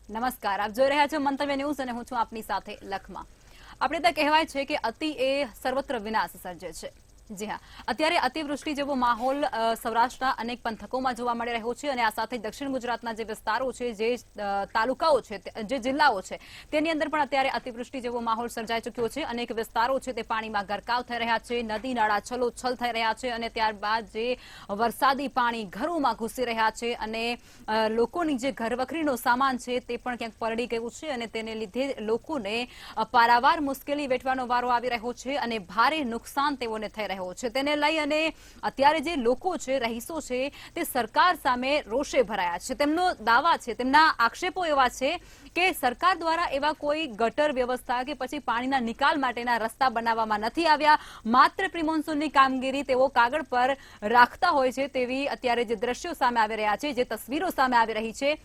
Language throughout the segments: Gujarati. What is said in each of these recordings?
નમસ્કાર, આપ જોઈ રહ્યા છો મંતવ્ય ન્યૂઝ અને હું છું આપની સાથે લખમાં। આપણે ત્યાં કહેવાય છે કે અતિ એ સર્વત્ર વિનાશ સર્જે છે। જી હા, અત્યારે અતિવૃષ્ટિ જેવો માહોલ સૌરાષ્ટ્રના અનેક પંથકોમાં જોવા મળી રહ્યો છે અને આ સાથે દક્ષિણ ગુજરાતના જે વિસ્તારો છે, જે તાલુકાઓ છે, જે જિલ્લાઓ છે, તેની અંદર પણ અત્યારે અતિવૃષ્ટિ જેવો માહોલ સર્જાઈ ચૂક્યો છે। અનેક વિસ્તારો છે તે પાણીમાં ગરકાવ થઈ રહ્યા છે, નદી નાળા છલોછલ થઈ રહ્યા છે અને ત્યારબાદ જે વરસાદી પાણી ઘરોમાં ઘૂસી રહ્યા છે અને લોકોની જે ઘરવખરીનો સામાન છે તે પણ ક્યાંક પલળી ગયું છે અને તેને લીધે લોકોને પારાવાર મુશ્કેલી વેઠવાનો વારો આવી રહ્યો છે અને ભારે નુકસાન તેઓને થઈ રહ્યું છે। તેને લઈ અને અત્યારે જે લોકો છે, રહીશો છે, તે સરકાર સામે રોષે ભરાયા છે। તેમનો દાવા છે, તેમના આક્ષેપો એવા છે કે સરકાર દ્વારા એવા કોઈ ગટર વ્યવસ્થા કે પછી પાણીના નિકાલ માટેના રસ્તા બનાવવામાં નથી આવ્યા, માત્ર પ્રી મોન્સૂનની કામગીરી તેઓ કાગળ પર રાખતા હોય છે તેવી અત્યારે જે દ્રશ્યો સામે આવી રહ્યા છે, જે તસવીરો સામે આવી રહી છે,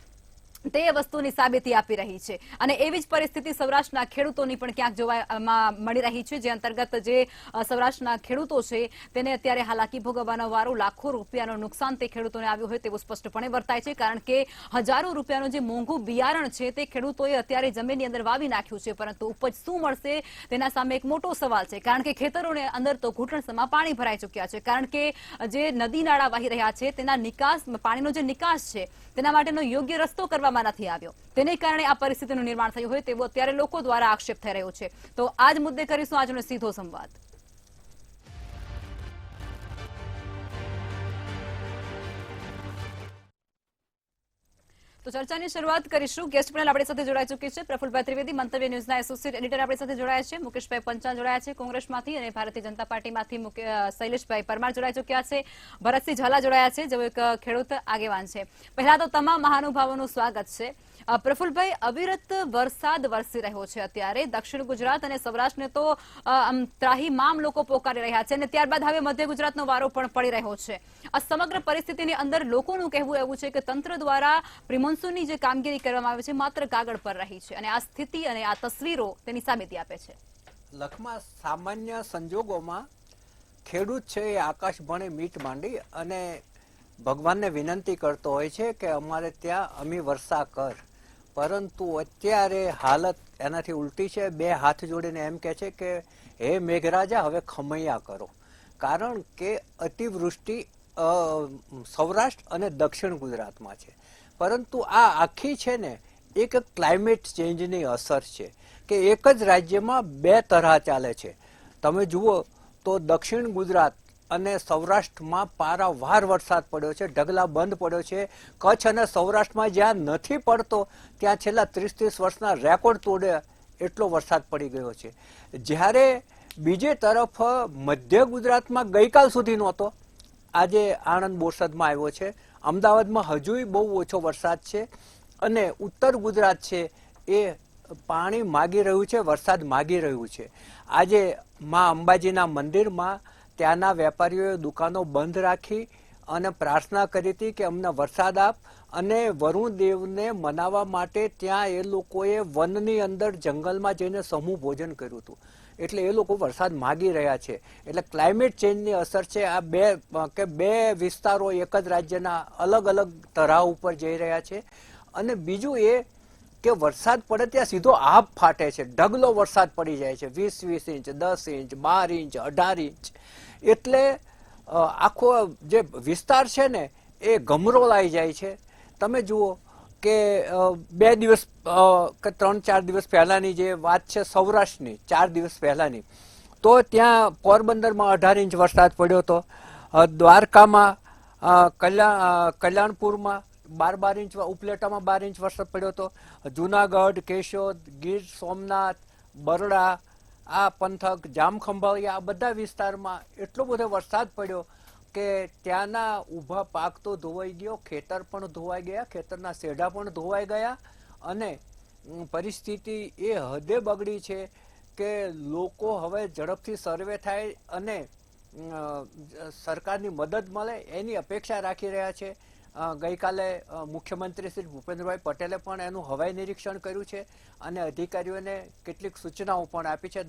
તે વસ્તુની સાબિતી આપી રહી છે અને એવી જ પરિસ્થિતિ સૌરાષ્ટ્રના ખેડૂતોની પણ ક્યાંક જોવા મળી રહી છે, જે અંતર્ગત જે સૌરાષ્ટ્રના ખેડૂતો છે તેને અત્યારે હાલાકી ભોગવવાનો વારો, લાખો રૂપિયાનું નુકસાન તે ખેડૂતોને આવ્યું હોય તેવું સ્પષ્ટપણે વર્તાય છે। કારણ કે હજારો રૂપિયાનું જે મોંઘું બિયારણ છે તે ખેડૂતોએ અત્યારે જમીનની અંદર વાવી નાખ્યું છે, પરંતુ ઉપજ શું મળશે તેના સામે એક મોટો સવાલ છે। કારણ કે ખેતરોને અંદર તો ઘૂંટણસમાં પાણી ભરાઈ ચૂક્યા છે, કારણ કે જે નદી નાળા વહી રહ્યા છે તેના નિકાસ, પાણીનો જે નિકાસ છે તેના માટેનો યોગ્ય રસ્તો કરવામાં નથી આવ્યો, તેને કારણે આ પરિસ્થિતિનું નિર્માણ થયું હોય તેવો અત્યારે લોકો દ્વારા આક્ષેપ થઈ રહ્યો છે। તો આ જ મુદ્દે કરીશું આજનો સીધો સંવાદ। તો ચર્ચાની શરૂઆત કરીશું। ગેસ્ટ પેનલ આપણી સાથે જોડાઈ ચૂકી છે। પ્રફુલભાઈ ત્રિવેદી, મંતવ્ય ન્યૂઝના એસોસિએટ એડિટર આપણી સાથે જોડાયા છે। મુકેશભાઈ પંચાલ જોડાયા છે કોંગ્રેસમાંથી અને ભારતીય જનતા પાર્ટીમાંથી શૈલેષભાઈ પરમાર જોડાઈ ચૂક્યા છે। ભરતસિંહ ઝાલા જોડાયા છે, જેઓ એક ખેડૂત આગેવાન છે। પહેલા તો તમામ મહાનુભાવોનું સ્વાગત છે। પ્રફુલભાઈ, અવિરત વરસાદ વરસી રહ્યો છે અત્યારે દક્ષિણ ગુજરાત અને સૌરાષ્ટ્રને તો ત્રાહિમામ લોકો પોકારી રહ્યા છે અને ત્યારબાદ હવે મધ્ય ગુજરાતનો વારો પણ પડી રહ્યો છે। આ સમગ્ર પરિસ્થિતિની અંદર લોકોનું કહેવું એવું છે કે તંત્ર દ્વારા પ્રી મોન્સૂનની જે કામગીરી કરવામાં આવે છે માત્ર કાગળ પર રહી છે અને આ સ્થિતિ અને આ તસવીરો તેની સાબિતી આપે છે। લખમાં સામાન્ય સંજોગોમાં ખેડૂત છે એ આકાશ ભણે મીટ માંડી અને ભગવાનને વિનંતી કરતો હોય છે કે અમારે ત્યાં અમી વર્ષા કર, પરંતુ અત્યારે હાલત એનાથી ઉલટી છે। બે હાથ જોડીને એમ કહે છે કે હે મેઘરાજા, હવે ખમૈયા કરો, કારણ કે અતિવૃષ્ટિ સૌરાષ્ટ્ર અને દક્ષિણ ગુજરાતમાં છે। પરંતુ આ આખી છે ને એક ક્લાઇમેટ ચેન્જની અસર છે કે એક જ રાજ્યમાં બે તરહ ચાલે છે। તમે જુઓ તો દક્ષિણ ગુજરાત અને સૌરાષ્ટ્રમાં પારાવાર વરસાદ પડ્યો છે, ઢગલા બંધ પડ્યો છે। કચ્છ અને સૌરાષ્ટ્રમાં જ્યાં નથી પડતો ત્યાં છેલ્લા 30 વર્ષના રેકોર્ડ તોડે એટલો વરસાદ પડી ગયો છે। જ્યારે બીજી તરફ મધ્ય ગુજરાતમાં ગઈકાલ સુધી નહોતો, આજે આણંદ બોરસદમાં આવ્યો છે। અમદાવાદમાં હજુય બહુ ઓછો વરસાદ છે અને ઉત્તર ગુજરાત છે એ પાણી માગી રહ્યું છે, વરસાદ માગી રહ્યું છે। આજે મા અંબાજીના મંદિરમાં ત્યાંના વેપારીઓએ દુકાનો બંધ રાખી અને પ્રાર્થના કરી હતી કે અમને વરસાદ આપ, અને વરુણ દેવને મનાવવા માટે ત્યાં એ લોકોએ વનની અંદર જંગલમાં જઈને સમૂહ ભોજન કર્યું હતું। એટલે એ લોકો વરસાદ માગી રહ્યા છે। એટલે ક્લાઇમેટ ચેન્જની અસર છે। આ બે વિસ્તારો એક જ રાજ્યના અલગ અલગ તરાહ ઉપર જઈ રહ્યા છે। અને બીજું એ કે વરસાદ પડે ત્યાં સીધો આભ ફાટે છે, ઢગલો વરસાદ પડી જાય છે, 20 ઇંચ, 10 ઇંચ, 12 ઇંચ, 18 ઇંચ। એટલે આખો જે વિસ્તાર છે ને એ ગમરોલાઈ જાય છે। તમે જુઓ કે 2 દિવસ કે 3-4 દિવસ પહેલાની જે વાત છે સૌરાષ્ટ્રની, 4 દિવસ પહેલાની, તો ત્યાં પોરબંદરમાં 18 ઇંચ વરસાદ પડ્યો હતો, દ્વારકામાં, કલ્યાણપુરમાં 12 ઇંચ, ઉપલેટામાં 12 ઇંચ વરસાદ પડ્યો હતો, જુનાગઢ, કેશોદ, ગીર સોમનાથ, બરડા, આ પંથક, જામખંભાળિયા, આ બધા વિસ્તારમાં એટલો બધો વરસાદ પડ્યો કે ત્યાંના ઊભા પાક તો ધોવાઈ ગયો, ખેતર પણ ધોવાઈ ગયા, ખેતરના શેઢા પણ ધોવાઈ ગયા અને પરિસ્થિતિ એ હદે બગડી છે કે લોકો હવે ઝડપથી સર્વે થાય અને સરકારની મદદ મળે એની અપેક્ષા રાખી રહ્યા છે। ગઈકાલે મુખ્યમંત્રી શ્રી ભૂપેન્દ્રભાઈ પટેલે પણ એનું હવાઈ નિરીક્ષણ કર્યું છે અને અધિકારીઓને કેટલીક સૂચનાઓ પણ આપી છે।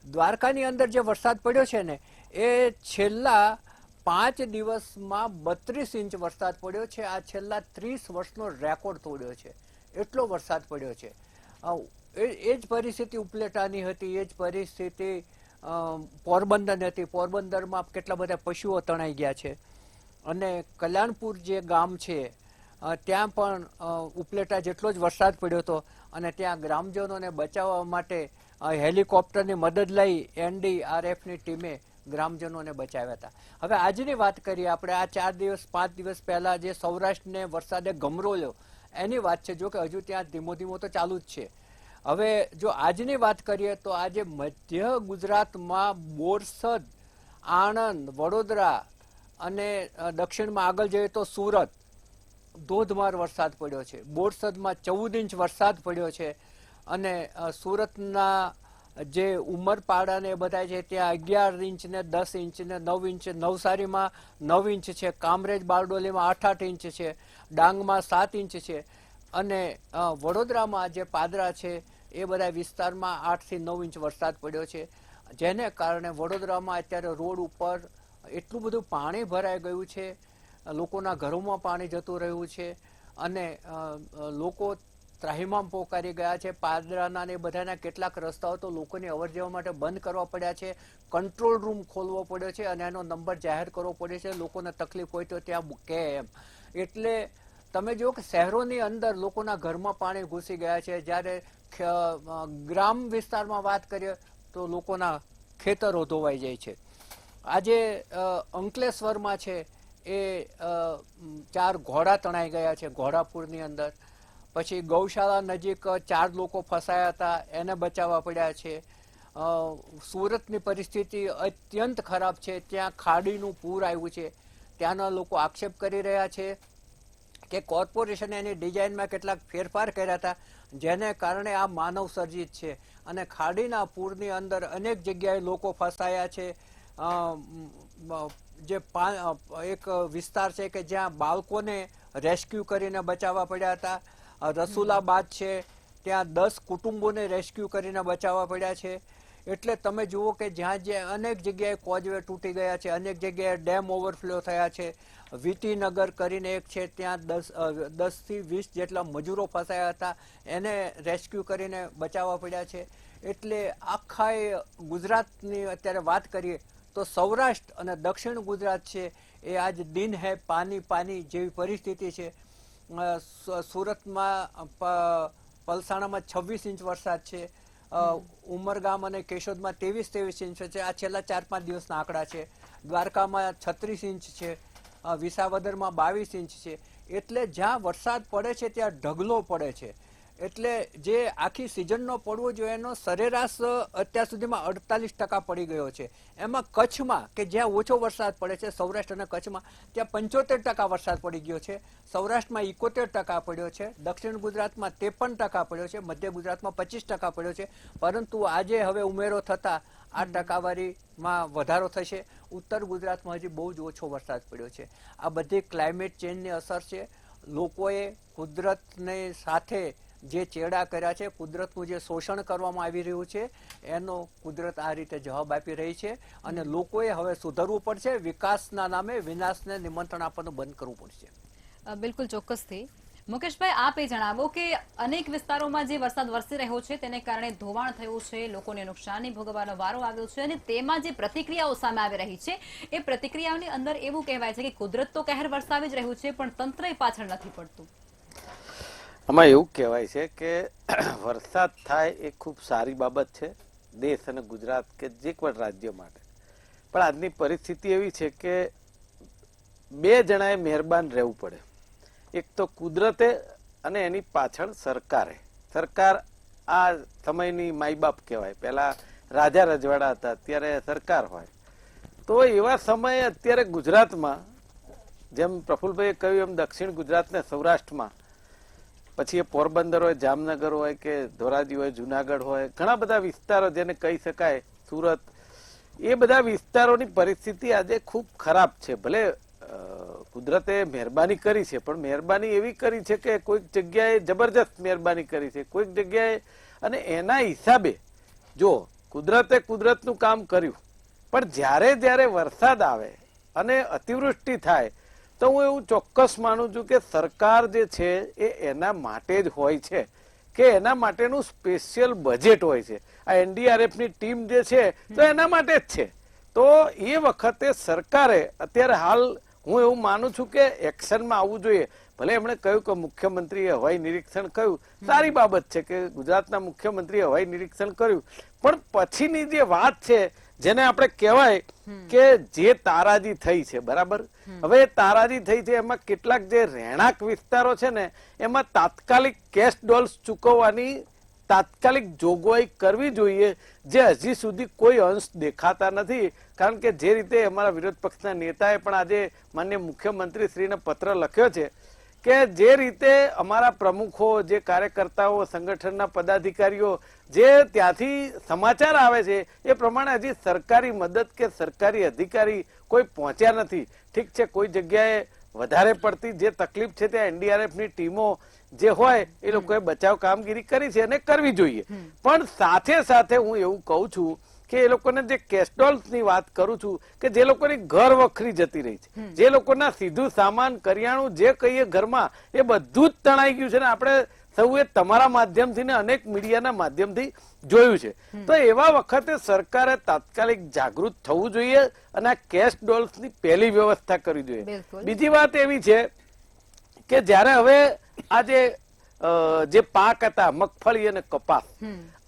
દ્વારકાની અંદર જે વરસાદ પડ્યો છે ને એ છેલ્લા 5 દિવસમાં 32 ઇંચ વરસાદ પડ્યો છે। આ છેલ્લા 30 વર્ષનો રેકોર્ડ તોડ્યો છે। એટલો વરસાદ પડ્યો છે. એ જ પરિસ્થિતિ ઉપલેટાની હતી, એ જ પરિસ્થિતિ પોરબંદર હતી. પોરબંદરમાં કેટલા બધા પશુઓ તણાઈ ગયા છે. અને કલ્યાણપુર જે ગામ છે ત્યાં પણ ઉપલેટા જેટલો જ વરસાદ પડ્યો હતો અને ત્યાં ગ્રામજનોને બચાવવા માટે હેલિકોપ્ટરની મદદ લઈ NDRFની ટીમે ગ્રામજનોને બચાવ્યા હતા. હવે આજની વાત કરીએ આપણે, આ 4 દિવસ 5 દિવસ પહેલા જે સૌરાષ્ટ્રને વરસાદે ગમરોળ્યો એની વાત છે. જો કે હજુ ત્યાં ધીમો ધીમો તો ચાલુ જ છે. હવે જો આજની વાત કરીએ તો આજે મધ્ય ગુજરાતમાં બોરસદ, આણંદ, વડોદરા અને દક્ષિણમાં આગળ જઈએ તો સુરત ધોધમાર વરસાદ પડ્યો છે. બોરસદમાં 14 ઇંચ વરસાદ પડ્યો છે અને સુરતના જે ઉમરપાડા ને બધા છે ત્યાં 11 ઇંચ ને 10 ઇંચ ને 9 ઇંચ, નવસારીમાં 9 ઇંચ છે, કામરેજ બારડોલીમાં 8-8 ઇંચ છે, ડાંગમાં 7 ઇંચ છે અને વડોદરામાં જે પાદરા છે એ બધા વિસ્તારમાં 8 થી 9 ઇંચ વરસાદ પડ્યો છે. જેને કારણે વડોદરામાં અત્યારે રોડ ઉપર એટલું બધું પાણી ભરાઈ ગયું છે, લોકોના ઘરોમાં પાણી જતું રહ્યું છે અને લોકો ત્રાહિમામ પોકારી ગયા છે. પાદરાના ને બધાના કેટલાક રસ્તાઓ તો લોકોની અવર જવર માટે બંધ કરવા પડ્યા છે. કંટ્રોલ રૂમ ખોલવો પડ્યો છે અને એનો નંબર જાહેર કરવો પડે છે, લોકોને તકલીફ હોય તો ત્યાં કે એમ. એટલે તમે જુઓ કે શહેરોની અંદર લોકોના ઘરમાં પાણી ઘૂસી ગયા છે, જ્યારે ગ્રામ વિસ્તારમાં વાત કરીએ તો લોકોના ખેતરો ધોવાઈ જાય છે. આજે અંકલેશ્વરમાં છે એ 4 ઘોડા તણાઈ ગયા છે ઘોડાપુરની અંદર. પછી ગૌશાળા નજીક 4 લોકો ફસાયા હતા, એને બચાવવા પડ્યા છે. સુરતની પરિસ્થિતિ અત્યંત ખરાબ છે, ત્યાં ખાડીનું પૂર આવ્યું છે. ત્યાંના લોકો આક્ષેપ કરી રહ્યા છે કે કોર્પોરેશને એની ડિઝાઇનમાં કેટલાક ફેરફાર કર્યા હતા, જેને કારણે આ માનવ સર્જિત છે અને ખાડીના પૂરની અંદર અનેક જગ્યાએ લોકો ફસાયા છે. જે એક વિસ્તાર છે કે જ્યાં બાળકોને રેસ્ક્યુ કરીને બચાવવા પડ્યા હતા. રસુલાબાદ છે ત્યાં 10 કુટુંબોને રેસ્ક્યુ કરીને બચાવવા પડ્યા છે. એટલે તમે જુઓ કે જ્યાં અનેક જગ્યાએ કોઝવે તૂટી ગયા છે, અનેક જગ્યાએ ડેમ ઓવરફ્લો થયા છે. વિટીનગર કરીને એક છે ત્યાં 10 થી 20 જેટલા મજૂરો ફસાયા હતા, એને રેસ્ક્યુ કરીને બચાવવા પડ્યા છે. એટલે આખા ગુજરાતની અત્યારે વાત કરીએ તો સૌરાષ્ટ્ર અને દક્ષિણ ગુજરાત છે એ આજ દિન હે પાની પાની જેવી પરિસ્થિતિ છે. સુરતમાં પલસાણામાં 26 ઇંચ વરસાદ છે, ઉમરગામ અને કેશોદમાં 23 ઇંચ છે. આ છેલ્લા 4-5 દિવસના આંકડા છે. દ્વારકામાં 36 ઇંચ છે, વિસાવદરમાં 22 ઇંચ છે. એટલે જ્યાં વરસાદ પડે છે ત્યાં ઢગલો પડે છે. એટલે જે આખી સિઝનનો પડવો જોઈએ એનો સરેરાશ અત્યાર સુધીમાં 48% પડી ગયો છે. એમાં કચ્છમાં કે જ્યાં ઓછો વરસાદ પડે છે, સૌરાષ્ટ્ર અને કચ્છમાં, ત્યાં 75% વરસાદ પડી ગયો છે. સૌરાષ્ટ્રમાં 71% પડ્યો છે, દક્ષિણ ગુજરાતમાં 53% પડ્યો છે, મધ્ય ગુજરાતમાં 25% પડ્યો છે. પરંતુ આજે હવે ઉમેરો થતા આ ટકાવારીમાં વધારો થશે. ઉત્તર ગુજરાતમાં હજી બહુ જ ઓછો વરસાદ પડ્યો છે. આ બધી ક્લાઇમેટ ચેન્જની અસર છે. લોકોએ કુદરતને સાથે જે ચેડા કર્યા છે, કુદરતનું જે શોષણ કરવામાં આવી રહ્યું છે એનો કુદરત આ રીતે જવાબ આપી રહી છે અને લોકોએ હવે સુધરવું પડશે. વિકાસના નામે વિનાશને નિમંત્રણ આપવાનું બંધ કરવું પડશે. બિલકુલ ચોક્કસથી. મુકેશભાઈ, આપ એ જણાવો કે અનેક વિસ્તારોમાં જે વરસાદ વરસી રહ્યો છે તેને કારણે ધોવાણ થયું છે, લોકોને નુકસાની ભોગવવાનો વારો આવ્યો છે અને તેમાં જે પ્રતિક્રિયાઓ સામે આવી રહી છે એ પ્રતિક્રિયાઓની અંદર એવું કહેવાય છે કે કુદરત તો કહેર વરસાવી જ રહ્યું છે પણ તંત્ર પાછળ નથી પડતું. આમાં એવું કહેવાય છે કે વરસાદ થાય એ ખૂબ સારી બાબત છે દેશ અને ગુજરાત કે જે પણ રાજ્ય માટે. પણ આજની પરિસ્થિતિ એવી છે કે 2 જણાએ મહેરબાન રહેવું પડે. એક તો કુદરતે અને એની પાછળ સરકારે. સરકાર આ સમયની માઈ બાપ કહેવાય. પહેલા રાજા રજવાડા હતા, અત્યારે સરકાર હોય. તો એવા સમયે અત્યારે ગુજરાતમાં જેમ પ્રફુલભાઈએ કહ્યું એમ દક્ષિણ ગુજરાત ને સૌરાષ્ટ્રમાં, પછી એ પોરબંદર હોય, જામનગર હોય કે ધોરાજી હોય, જુનાગઢ હોય, ઘણા બધા વિસ્તારો જેને કહી શકાય, સુરત, એ બધા વિસ્તારોની પરિસ્થિતિ આજે ખૂબ ખરાબ છે. ભલે કુદરતે મહેરબાની કરી છે પણ મહેરબાની એવી કરી છે કે કોઈક જગ્યાએ જબરજસ્ત મહેરબાની કરી છે, કોઈક જગ્યાએ, અને એના હિસાબે જો કુદરતે કુદરતનું કામ કર્યું પણ જ્યારે જ્યારે વરસાદ આવે અને અતિવૃષ્ટિ થાય તો હું એવું ચોક્કસ માનું છું કે સરકાર જે છે એ એના માટે જ હોય છે કે એના માટેનું સ્પેશિયલ બજેટ હોય છે. આ એનડીઆરએફ ની ટીમ જે છે તો એના માટે જ છે. તો એ વખતે સરકારે અત્યારે હાલ હું એવું માનું છું કે એક્શનમાં આવવું જોઈએ. ભલે એમણે કહ્યું કે મુખ્યમંત્રીએ હવાઈ નિરીક્ષણ કર્યું, સારી બાબત છે કે ગુજરાતના મુખ્યમંત્રીએ હવાઈ નિરીક્ષણ કર્યું, પણ પછીની જે વાત છે જેને આપણે કહેવાય કે જે તારાજી થઈ છે, બરાબર, હવે તારાજી થઈ છે એમાં કેટલાક જે રહેણાંક વિસ્તારો છે ને એમાં તાત્કાલિક કેશ ડોલ્સ ચૂકવવાની તાત્કાલિક જોગવાઈ કરવી જોઈએ, જે હજી સુધી કોઈ અંશ દેખાતા નથી. કારણ કે જે રીતે અમારા વિરોધ પક્ષના નેતાએ પણ આજે માનનીય મુખ્યમંત્રી શ્રીને પત્ર લખ્યો છે કે જે રીતે અમારા પ્રમુખો, જે કાર્યકર્તાઓ, સંગઠનના પદાધિકારીઓ જે ત્યાંથી સમાચાર આવે છે એ પ્રમાણે હજી સરકારી મદદ કે સરકારી અધિકારી કોઈ પહોંચ્યા નથી. ઠીક છે, કોઈ જગ્યાએ વધારે પડતી જે તકલીફ છે ત્યાં એનડીઆરએફની ટીમો જે હોય એ લોકોએ બચાવ કામગીરી કરી છે અને કરવી જોઈએ. પણ સાથે સાથે હું એવું કહું છું કે એ લોકોને જે કેસ્ટોલ્સ ની વાત કરું છું કે જે લોકોની ઘર વખરી જતી રહી છે, જે લોકોના સીધું સામાન, કરિયાણું જે કહીએ ઘરમાં એ બધું જ તણાઈ ગયું છે ને આપણે સૌએ તમારા માધ્યમથી ને અનેક મીડિયાના માધ્યમથી જોયું છે. તો એવા વખતે સરકારે તાત્કાલિક જાગૃત થવું જોઈએ અને આ કેશ ડોલ્સ ની પહેલી વ્યવસ્થા કરવી જોઈએ. બીજી વાત એવી છે કે જયારે હવે આ જે પાક હતા, મગફળી અને કપાસ,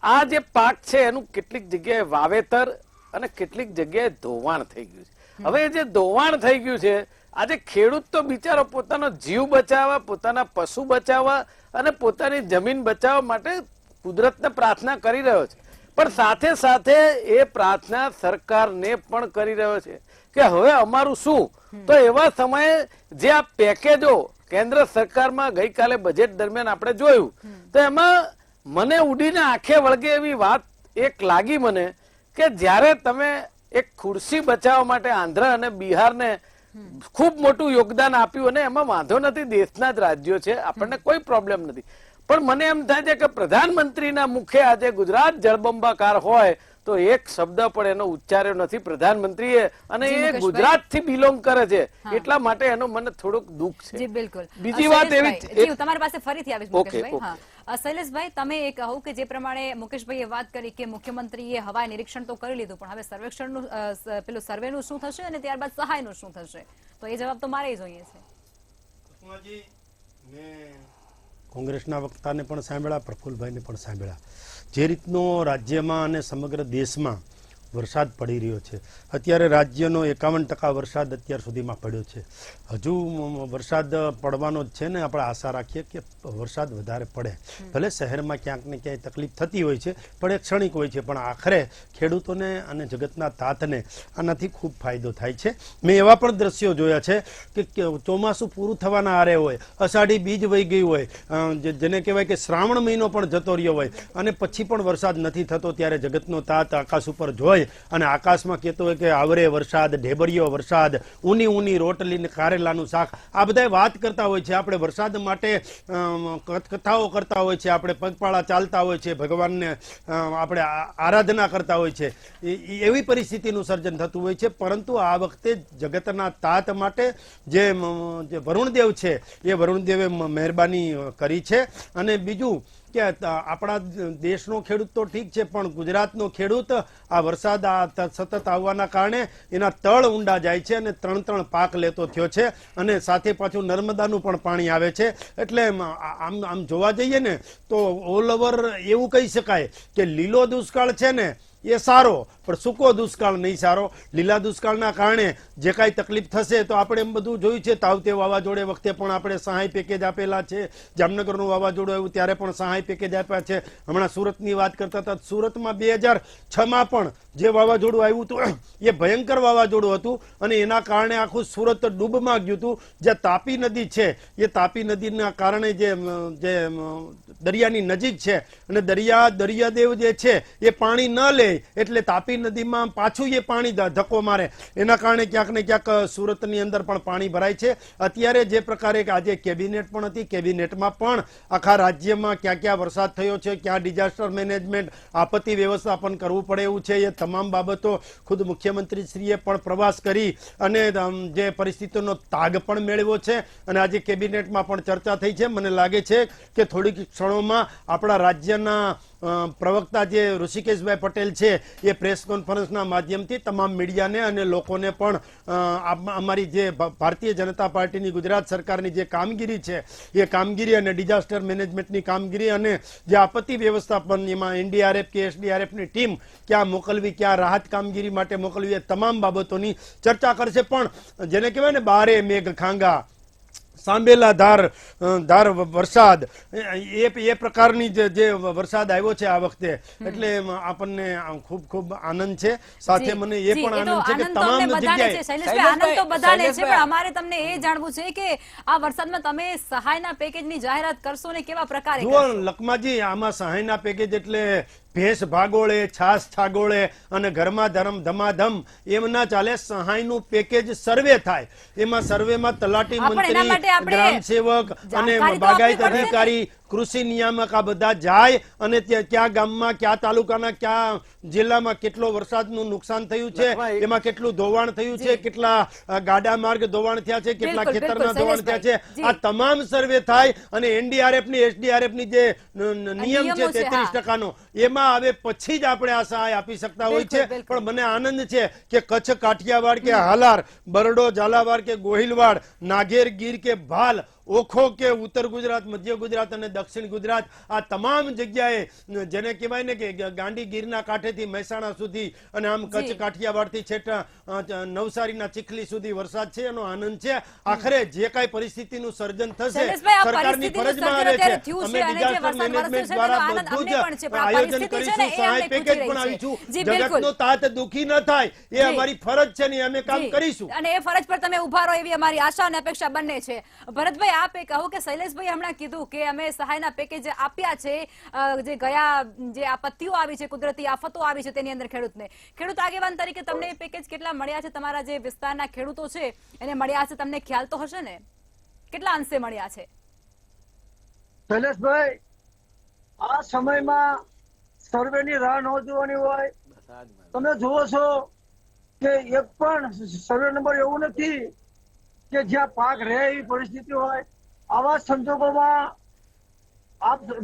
આ જે પાક છે એનું કેટલીક જગ્યાએ વાવેતર અને કેટલીક જગ્યાએ ધોવાણ થઈ ગયું છે. હવે જે ધોવાણ થઈ ગયું છે, આજે ખેડૂત તો બિચારો પોતાનો જીવ બચાવવા, પોતાના પશુ બચાવવા અને પોતાની જમીન બચાવવા માટે કુદરતને પ્રાર્થના કરી રહ્યો છે, પણ સાથે સાથે એ પ્રાર્થના સરકારને પણ કરી રહ્યો છે કે હવે અમારું શું. તો એવા સમયે જે આ પેકેજો કેન્દ્ર સરકારમાં ગઈકાલે બજેટ દરમિયાન આપણે જોયું તો એમાં મને ઉડીને આંખે વળગે એવી વાત એક લાગી મને કે જ્યારે તમે એક ખુરશી બચાવવા માટે આંધ્ર અને બિહારને ખૂબ મોટું યોગદાન આપ્યું અને એમાં વાંધો નથી, દેશના જ રાજ્યો છે, આપણને કોઈ પ્રોબ્લેમ નથી, પણ મને એમ થાય છે કે પ્રધાનમંત્રીના મુખે આજે ગુજરાત જળબંબાકાર હોય તો એક શબ્દ પણ એનો ઉચ્ચાર્યો નથી પ્રધાનમંત્રીએ, અને એ ગુજરાતથી બિલોંગ કરે છે એટલા માટે એનો મને થોડુંક દુઃખ છે. જી બિલકુલ. બીજી વાત એવી, તમારી પાસે ફરીથી આવીશ મુકેશભાઈ. હા, શૈલેષભાઈ, તમે એ કહો કે જે પ્રમાણે મુકેશભાઈએ વાત કરી કે મુખ્યમંત્રીએ હવાઈ નિરીક્ષણ તો કરી લીધું, પણ હવે સર્વેક્ષણનું પેલું સર્વેનું શું થશે અને ત્યારબાદ સહાયનું શું થશે? તો એ જવાબ તો મારે જોઈએ છે. કોંગ્રેસના વક્તાને પણ સાંભળ્યા, પ્રફુલ્લભાઈને પણ સાંભળ્યા. જે રીતનો રાજ્યમાં અને સમગ્ર દેશમાં વરસાદ પડી રહ્યો છે, અત્યારે રાજ્યનો 51% વરસાદ અત્યાર સુધીમાં પડ્યો છે. હજુ વરસાદ પડવાનો જ છે ને આપણે આશા રાખીએ કે વરસાદ વધારે પડે. ભલે શહેરમાં ક્યાંક ને ક્યાંય તકલીફ થતી હોય છે પણ એ ક્ષણિક હોય છે, પણ આખરે ખેડૂતોને અને જગતના તાતને આનાથી ખૂબ ફાયદો થાય છે. મેં એવા પણ દ્રશ્યો જોયા છે કે ચોમાસું પૂરું થવાના આરે હોય, અષાઢી બીજ વહી ગઈ હોય, જેને કહેવાય કે શ્રાવણ મહિનો પણ જતો રહ્યો હોય અને પછી પણ વરસાદ નથી થતો, ત્યારે જગતનો તાત આકાશ ઉપર જોઈ અને આકાશમાં કહેતો હોય કે આવરે વરસાદ, ઢેબરિયો વરસાદ, ઊની ઊની રોટલી ને કારેલાનું શાક, આ બધા વાત કરતા હોય છે. આપણે વરસાદ માટે કથાઓ કરતા હોય છે, આપણે પગપાળા ચાલતા હોય છે, ભગવાનને આપણે આરાધના કરતા હોય છે, એવી પરિસ્થિતિનું સર્જન થતું હોય છે. પરંતુ આ વખતે જગતના તાત માટે જે વરુણદેવ છે એ વરુણદેવે મહેરબાની કરી છે. અને બીજું કે આપણા દેશનો ખેડૂત તો ઠીક છે, પણ ગુજરાતનો ખેડૂત આ વરસાદ સતત આવવાના કારણે એના તળ ઊંડા જાય છે અને 3 પાક લેતો થયો છે, અને સાથે પાછું નર્મદાનું પણ પાણી આવે છે. એટલે આમ જોવા જઈએ ને તો ઓલ ઓવર એવું કહી શકાય કે લીલો દુષ્કાળ છે ને એ સારો, પણ સૂકો દુષ્કાળ નહીં સારો. લીલા દુષ્કાળના કારણે જે કાંઈ તકલીફ થશે તો આપણે એમ બધું જોયું છે. તાવતે વાવાઝોડે વખતે પણ આપણે સહાય પેકેજ આપેલા છે, જામનગરનું વાવાઝોડું આવ્યું ત્યારે પણ સહાય પેકેજ આપ્યા છે. હમણાં સુરતની વાત કરતા હતા, સુરતમાં 2006માં પણ જે વાવાઝોડું આવ્યું હતું એ ભયંકર વાવાઝોડું હતું અને એના કારણે આખું સુરત ડૂબમાં ગયું હતું. જે તાપી નદી છે એ તાપી નદીના કારણે જે દરિયાની નજીક છે અને દરિયાદેવ જે છે એ પાણી ન લે એટલે તાપી નદીમાં પાછું એ પાણી ધક્કો મારે, એના કારણે ક્યાંક ને ક્યાંક સુરતની અંદર પણ પાણી ભરાય છે. અત્યારે જે પ્રકારે આજે કેબિનેટ પણ હતી, કેબિનેટમાં પણ આખા રાજ્યમાં ક્યાં ક્યાં વરસાદ થયો છે, ક્યાં ડિઝાસ્ટર મેનેજમેન્ટ, આપત્તિ વ્યવસ્થાપન કરવું પડે એવું છે, એ તમામ બાબતો ખુદ મુખ્યમંત્રીશ્રીએ પણ પ્રવાસ કરી અને જે પરિસ્થિતિનો તાગ પણ મેળવ્યો છે. અને આજે કેબિનેટમાં પણ ચર્ચા થઈ છે. મને લાગે છે કે થોડીક ક્ષણોમાં આપણા રાજ્યના પ્રવક્તા જે ઋષિકેશભાઈ પટેલ છે એ પ્રેસ કોન્ફરન્સના માધ્યમથી તમામ મીડિયાને અને લોકોને પણ અમારી જે ભારતીય જનતા પાર્ટીની ગુજરાત સરકારની જે કામગીરી છે એ કામગીરી અને ડિઝાસ્ટર મેનેજમેન્ટની કામગીરી અને જે આપત્તિ વ્યવસ્થાપન, એમાં એનડીઆરએફ કે એસડીઆરએફની ટીમ ક્યાં મોકલવી, ક્યાં રાહત કામગીરી માટે મોકલવી, એ તમામ બાબતોની ચર્ચા કરશે. પણ જેને કહેવાય ને બારે મેઘ ખાંગા, સાંભેલા ધાર વરસાદ, એ પ્રકારની જે વરસાદ આવ્યો છે આ વખતે, એટલે આપણને ખૂબ ખૂબ આનંદ છે. સાથે મને એ પણ આનંદ છે કે તમામ જગ્યાએ આનંદ તો બધાને છે, પણ અમારે તમને એ જાણવું છે કે આ વરસાદમાં તમે સહાયના પેકેજની જાહેરાત કરશો ને કેવા પ્રકારે જુઓ કરશો? લખમાજી, આમાં સહાયના પેકેજ એટલે ભેંસ ભાગોળે, છાસ છાગોળે અને ઘરમાં ધમાધમ એમ ના ચાલે. સહાયનું પેકેજ સર્વે થાય, એમાં સર્વેમાં તલાટી મંત્રી, ગ્રામ સેવક અને બાગાયત અધિકારી, કૃષિ નિયામક આ બધા જાય અને કયા ગામમાં, કયા તાલુકાના, કયા જિલ્લામાં કેટલો વરસાદનું નુકસાન થયું છે, એમાં કેટલું ધોવાણ થયું છે, કેટલા ગાડા માર્ગ ધોવાણ થયા છે, કેટલા ખેતરના ધોવાણ થયા છે, આ તમામ સર્વે થાય. અને એનડીઆરએફ ની એસડીઆરએફ ની જે નિયમ છે 33%નો, એમાં આવે પછી જ આપણે આ સહાય આપી શકતા હોય છે. પણ મને આનંદ છે કે કચ્છ, કાઠિયાવાડ કે હાલાર, બરડો, ઝાલાવાડ કે ગોહિલવાડ, નાગેર, ગીર કે ભાલ, ઓખો કે ઉત્તર ગુજરાત, મધ્ય ગુજરાત અને દક્ષિણ ગુજરાત, આ તમામ જગ્યાએ જેને કહેવાય ને કે ગાંડી ગીરના કાંઠેથી મહેસાણા સુધી અને આમ કચ્છ કાઠિયાવાડથી છેટ નવસારીના ચીખલી સુધી વરસાદ છે. એનો આનંદ છે. આખરે જે કાંઈ પરિસ્થિતિનું સર્જન થશે સરકારની ફરજમાં આવે છે. અમે ડિઝાસ્ટર મેનેજમેન્ટ દ્વારા બધું જ આયોજન કરીશું, સહાય પેકેજ પણ આવીશું. જગતનો તાત દુખી ન થાય એ અમારી ફરજ છે ને અમે કામ કરીશું. અને એ ફરજ પર તમે ઉભા રહો એવી અમારી આશા અને અપેક્ષા બંને છે. ભરતભાઈ, આપે કહો કે શૈલેષભાઈ હમણાં કીધું કે અમે સહાયના પેકેજ આપ્યા છે, જે ગયા જે આપત્તિઓ આવી છે, કુદરતી આફતો આવી છે તેની અંદર ખેડૂત આગેવાન તરીકે તમને એ પેકેજ કેટલા મળ્યા છે? તમારા જે વિસ્તારના ખેડૂતો છે એને મળ્યા છે, તમને ખ્યાલ તો હશે ને કેટલા અંશે મળ્યા છે? શૈલેષભાઈ, આ સમયમાં સર્વેની રાહ ન જોવાની હોય. તમે જુઓ છો કે એક પણ સર્વે નંબર એવું નથી કે જ્યાં પાક રહે એવી પરિસ્થિતિ હોય. આવા સંજોગોમાં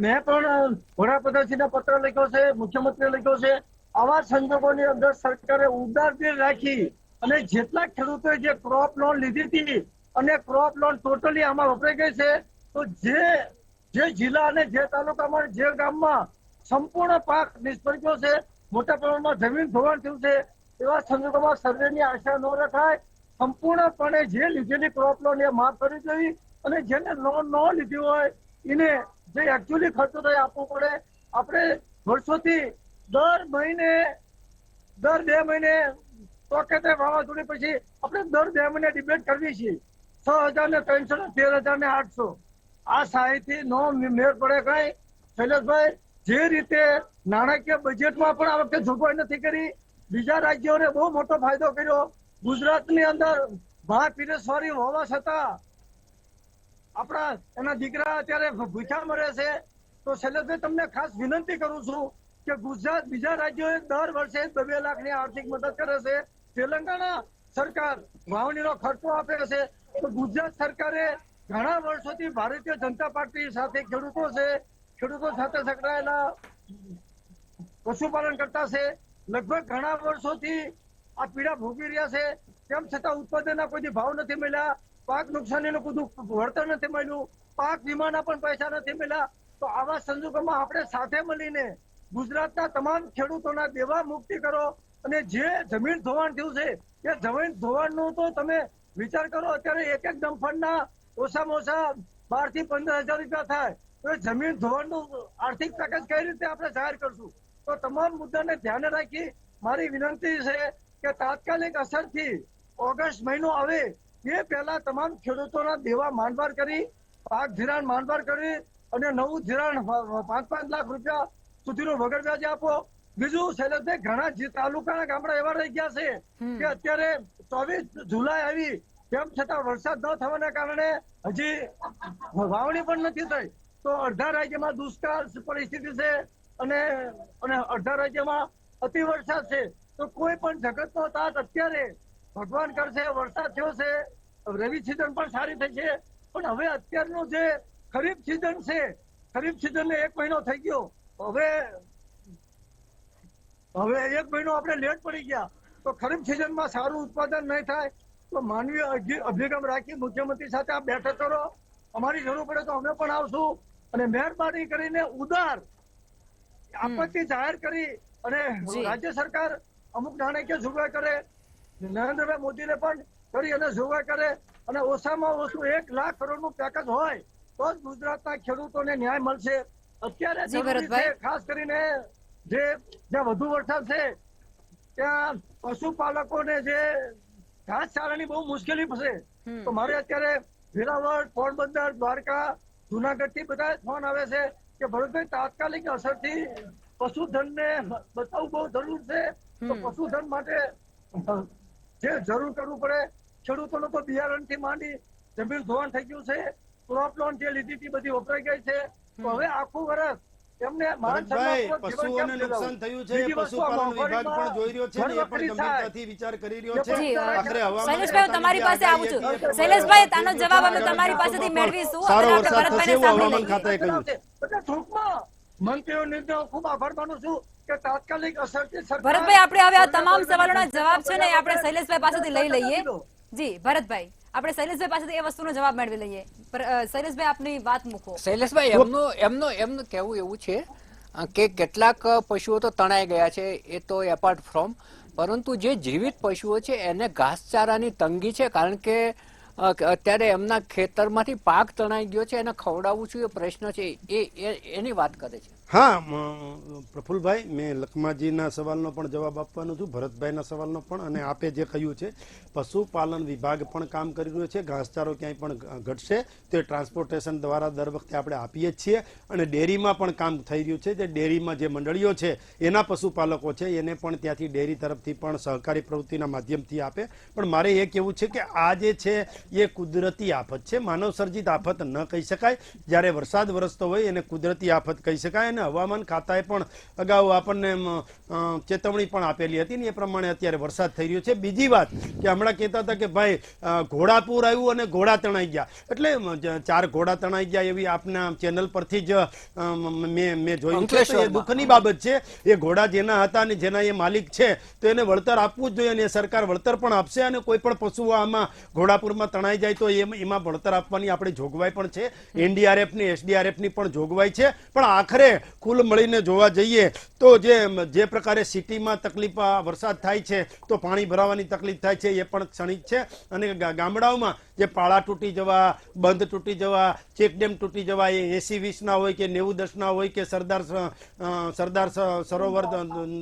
મેં પણ વડાપ્રધાનશ્રીને પત્ર લખ્યો છે, મુખ્યમંત્રીએ લખ્યો છે. આવા સંજોગોની અંદર સરકારે ઉદારદિલ રાખી અને જેટલા ખેડૂતોએ જે ક્રોપ લોન લીધી હતી અને ક્રોપ લોન ટોટલી આમાં વપરાઈ ગઈ છે, તો જે જિલ્લા અને જે તાલુકામાં, જે ગામમાં સંપૂર્ણ પાક નિષ્ફળ ગયો છે, મોટા પ્રમાણમાં જમીન ધોવાણ થયું છે, એવા સંજોગોમાં સર્વેની આશા ન રખાય. સંપૂર્ણપણે જે લીધેલી ક્રોપ લોન એ માફ કરવી જોઈએ અને જેને લોન ન લીધી હોય એને જે એકચ્યુઅલી ખર્ચો થાય આપવો પડે. આપણે વર્ષોથી દર 2 મહિને તોકેતે વાવાઝોડી પછી આપણે દર 2 મહિને ડિબેટ કરવી છીએ. 6,300 ને 13,800 આ સહાયથી નો મેળ પડે કઈ. શૈલેષભાઈ, જે રીતે નાણાકીય બજેટમાં પણ આ વખતે જોગવાઈ નથી કરી, બીજા રાજ્યોને બહુ મોટો ફાયદો કર્યો. ગુજરાતની અંદર ભા પીરેશ્વરી હોવા છતાં આપણા એના દીકરા અત્યારે ભૂખ્યા મરે છે. તો શૈલેષભાઈ, તમને ખાસ વિનંતી કરું છું કે ગુજરાત બીજા રાજ્યોએ દર વર્ષે 2 લાખની આર્થિક મદદ કરે છે. તેલંગાણા સરકાર વાવણીનો ખર્ચો આપે છે. તો ગુજરાત સરકારે ઘણા વર્ષોથી ભારતીય જનતા પાર્ટી સાથે ખેડૂતો છે, ખેડૂતો સાથે સંકળાયેલા પશુપાલન કરતા છે, લગભગ ઘણા વર્ષોથી આ પીડા ભોગવી રહ્યા છે. તેમ છતાં ઉત્પાદનના કોઈ ભાવ નથી મળ્યા, પાક નુકસાનીનું બધું વળતર નથી મળ્યું, પાક વીમાના પણ પૈસા નથી મળ્યા. તો આવા સંજોગોમાં આપણે સાથે મળીને ગુજરાતના તમામ ખેડૂતોના દેવા મુક્તિ કરો અને જે જમીન ધોવાણ થયું છે એ જમીન ધોવાણનું તો તમે વિચાર કરો. અત્યારે એક ડમ્ફરના ઓછામાં ઓછા 12,000 થી 15,000 રૂપિયા થાય. તો એ જમીન ધોવાણનું આર્થિક પેકેજ કઈ રીતે આપણે જાહેર કરશું? તો તમામ મુદ્દાને ધ્યાને રાખી મારી વિનંતી છે કે તાત્કાલિક અસરથી ઓગસ્ટ મહિનો આવે એ પહેલા તમામ ખેડૂતોના દેવા માંડવાર કરી, પાક ધિરાણ માંડવાર કરી અને નવું ધિરાણ 5-5 લાખ રૂપિયા સુધીનું વગર વ્યાજે આપો. બીજું શૈલેષભાઈ, ઘણા તાલુકાના ગામડા એવા રહી ગયા છે કે અત્યારે 24 જુલાઈ આવી તેમ છતાં વરસાદ ન થવાના કારણે હજી વાવણી પણ નથી થઈ. તો અડધા રાજ્યમાં દુષ્કાળ પરિસ્થિતિ છે અને અડધા રાજ્યમાં અતિ વરસાદ છે. તો કોઈ પણ જગતનો તાત અત્યારે ભગવાન કરશે. વરસાદ થયો છે, રવિ સિઝન પણ સારી થઈ છે, પણ હવે અત્યારનું જે ખરીફ સિઝન છે, ખરીફ સિઝન ને 1 મહિનો થઈ ગયો. હવે 1 મહિનો આપણે લેટ પડી ગયા તો ખરીફ સિઝનમાં સારું ઉત્પાદન નહીં થાય. તો માનવીય અભિગમ રાખી મુખ્યમંત્રી સાથે આ બેઠક કરો. અમારી જરૂર પડે તો અમે પણ આવશું અને મહેરબાની કરીને ઉદાર આપત્તિ જાહેર કરી અને રાજ્ય સરકાર અમુક નાણાકીય જોગવાઈ કરે, નરેન્દ્રભાઈ મોદીને પણ કરી અને જોગવાઈ કરે અને ઓછામાં ઓછું 1 લાખ કરોડનું પેકેજ હોય તો જ ગુજરાતના ખેડૂતોને ન્યાય મળશે. અત્યારે જરૂરી છે ખાસ કરીને જ્યાં વધુ વરસાદ છે ત્યાં પશુપાલકોને જે ઘાસચારાની બહુ મુશ્કેલી છે. તો મારે અત્યારે વેરાવળ, પોરબંદર, દ્વારકા, જુનાગઢ થી બધા ફોન આવે છે કે ભરતભાઈ તાત્કાલિક અસરથી પશુધનને બચાવવું બહુ જરૂર છે. તો પશુધન માટે જે જરૂર કરવું પડે, ખેડૂતોને તો બિયારણથી માંડી જમીન ધોવાણ થઈ ગયું છે, ક્રોપ લોન જે લીધી હતી બધી વપરાઈ ગઈ છે. તો હવે આખું વર્ષ એમને પશુઓને નુકસાન થયું છે, પશુપાલન વિભાગ પણ જોઈ રહ્યો છે ને એ પણ ગંભીરતાથી વિચાર કરી રહ્યો છે. આખરે શૈલેષભાઈ, હું તમારી પાસે આવું છું. શૈલેષભાઈ, આનો જવાબ અમે તમારી પાસેથી મેળવીશું. સારો વરસાદ થશે એવું હવામાન ખાતાએ કહ્યું છે. ટૂંકમાં મંત્રીઓ નિર્ણયો ખૂબ આભાર માનું છું કે તાત્કાલિક અસરથી ભરતભાઈ, આપણે હવે આ તમામ સવાલોના જવાબ છે ને આપણે શૈલેષભાઈ પાસેથી લઈ લઈએ. જી ભરતભાઈ, આપણે શૈલેષભાઈ પાસેથી એ વસ્તુનો જવાબ મેળવી લઈએ. શૈલેષભાઈ, આપની વાત મૂકો. શૈલેષભાઈ, એમનું કહેવું એવું છે કે કેટલાક પશુઓ તો તણાઈ ગયા છે, એ તો એપાર્ટ ફ્રોમ, પરંતુ જે જીવિત પશુઓ છે એને ઘાસચારાની તંગી છે. કારણ કે અત્યારે એમના ખેતરમાંથી પાક તણાઈ ગયો છે, એને ખવડાવવું છું એ પ્રશ્ન છે, એની વાત કરે છે. હા પ્રફુલભાઈ, મેં લખમાજીના સવાલનો પણ જવાબ આપવાનો છું, ભરતભાઈના સવાલનો પણ, અને આપે જે કહ્યું છે પશુપાલન વિભાગ પણ કામ કરી રહ્યો છે. ઘાસચારો ક્યાંય પણ ઘટશે તો એ ટ્રાન્સપોર્ટેશન દ્વારા દર વખતે આપણે આપીએ જ છીએ અને ડેરીમાં પણ કામ થઈ રહ્યું છે. જે ડેરીમાં જે મંડળીઓ છે એના પશુપાલકો છે એને પણ ત્યાંથી ડેરી તરફથી પણ સહકારી પ્રવૃત્તિના માધ્યમથી આપે. પણ મારે એ કહેવું છે કે આ જે છે એ કુદરતી આફત છે, માનવ સર્જિત આફત ન કહી શકાય. જ્યારે વરસાદ વરસતો હોય એને કુદરતી આફત કહી શકાય. અને હવામાન ખાતાએ પણ અગાઉ આપણને ચેતવણી પણ આપેલી હતી ને એ પ્રમાણે અત્યારે વરસાદ થઈ રહ્યો છે. બીજી વાત કે હમણાં કહેતા હતા કે ભાઈ ઘોડાપૂર આવ્યું અને ઘોડા તણાઈ ગયા, એટલે 4 ઘોડા તણાઈ ગયા એવી આપના ચેનલ પરથી જ મેં જોયું છે. એ દુઃખની બાબત છે. એ ઘોડા જેના હતા અને જેના એ માલિક છે તો એને વળતર આપવું જ જોઈએ અને સરકાર વળતર પણ આપશે. અને કોઈ પણ પશુ આમાં ઘોડાપુરમાં તણાઈ જાય તો એમાં વળતર આપવાની આપણી જોગવાઈ પણ છે. NDRF ની SDRF ની પણ જોગવાઈ છે. પણ આખરે કુલ મળીને જોવા જઈએ તો જે પ્રકારે સિટીમાં તકલીફ વરસાદ થાય છે તો પાણી ભરાવાની તકલીફ થાય છે એ પણ ક્ષણિક છે. અને ગામડાઓમાં જે પાળા તૂટી જવા, બંધ તૂટી જવા, ચેકડેમ તૂટી જવા, એ 80-20 ના હોય કે 90-10 ના હોય કે સરદાર સરોવર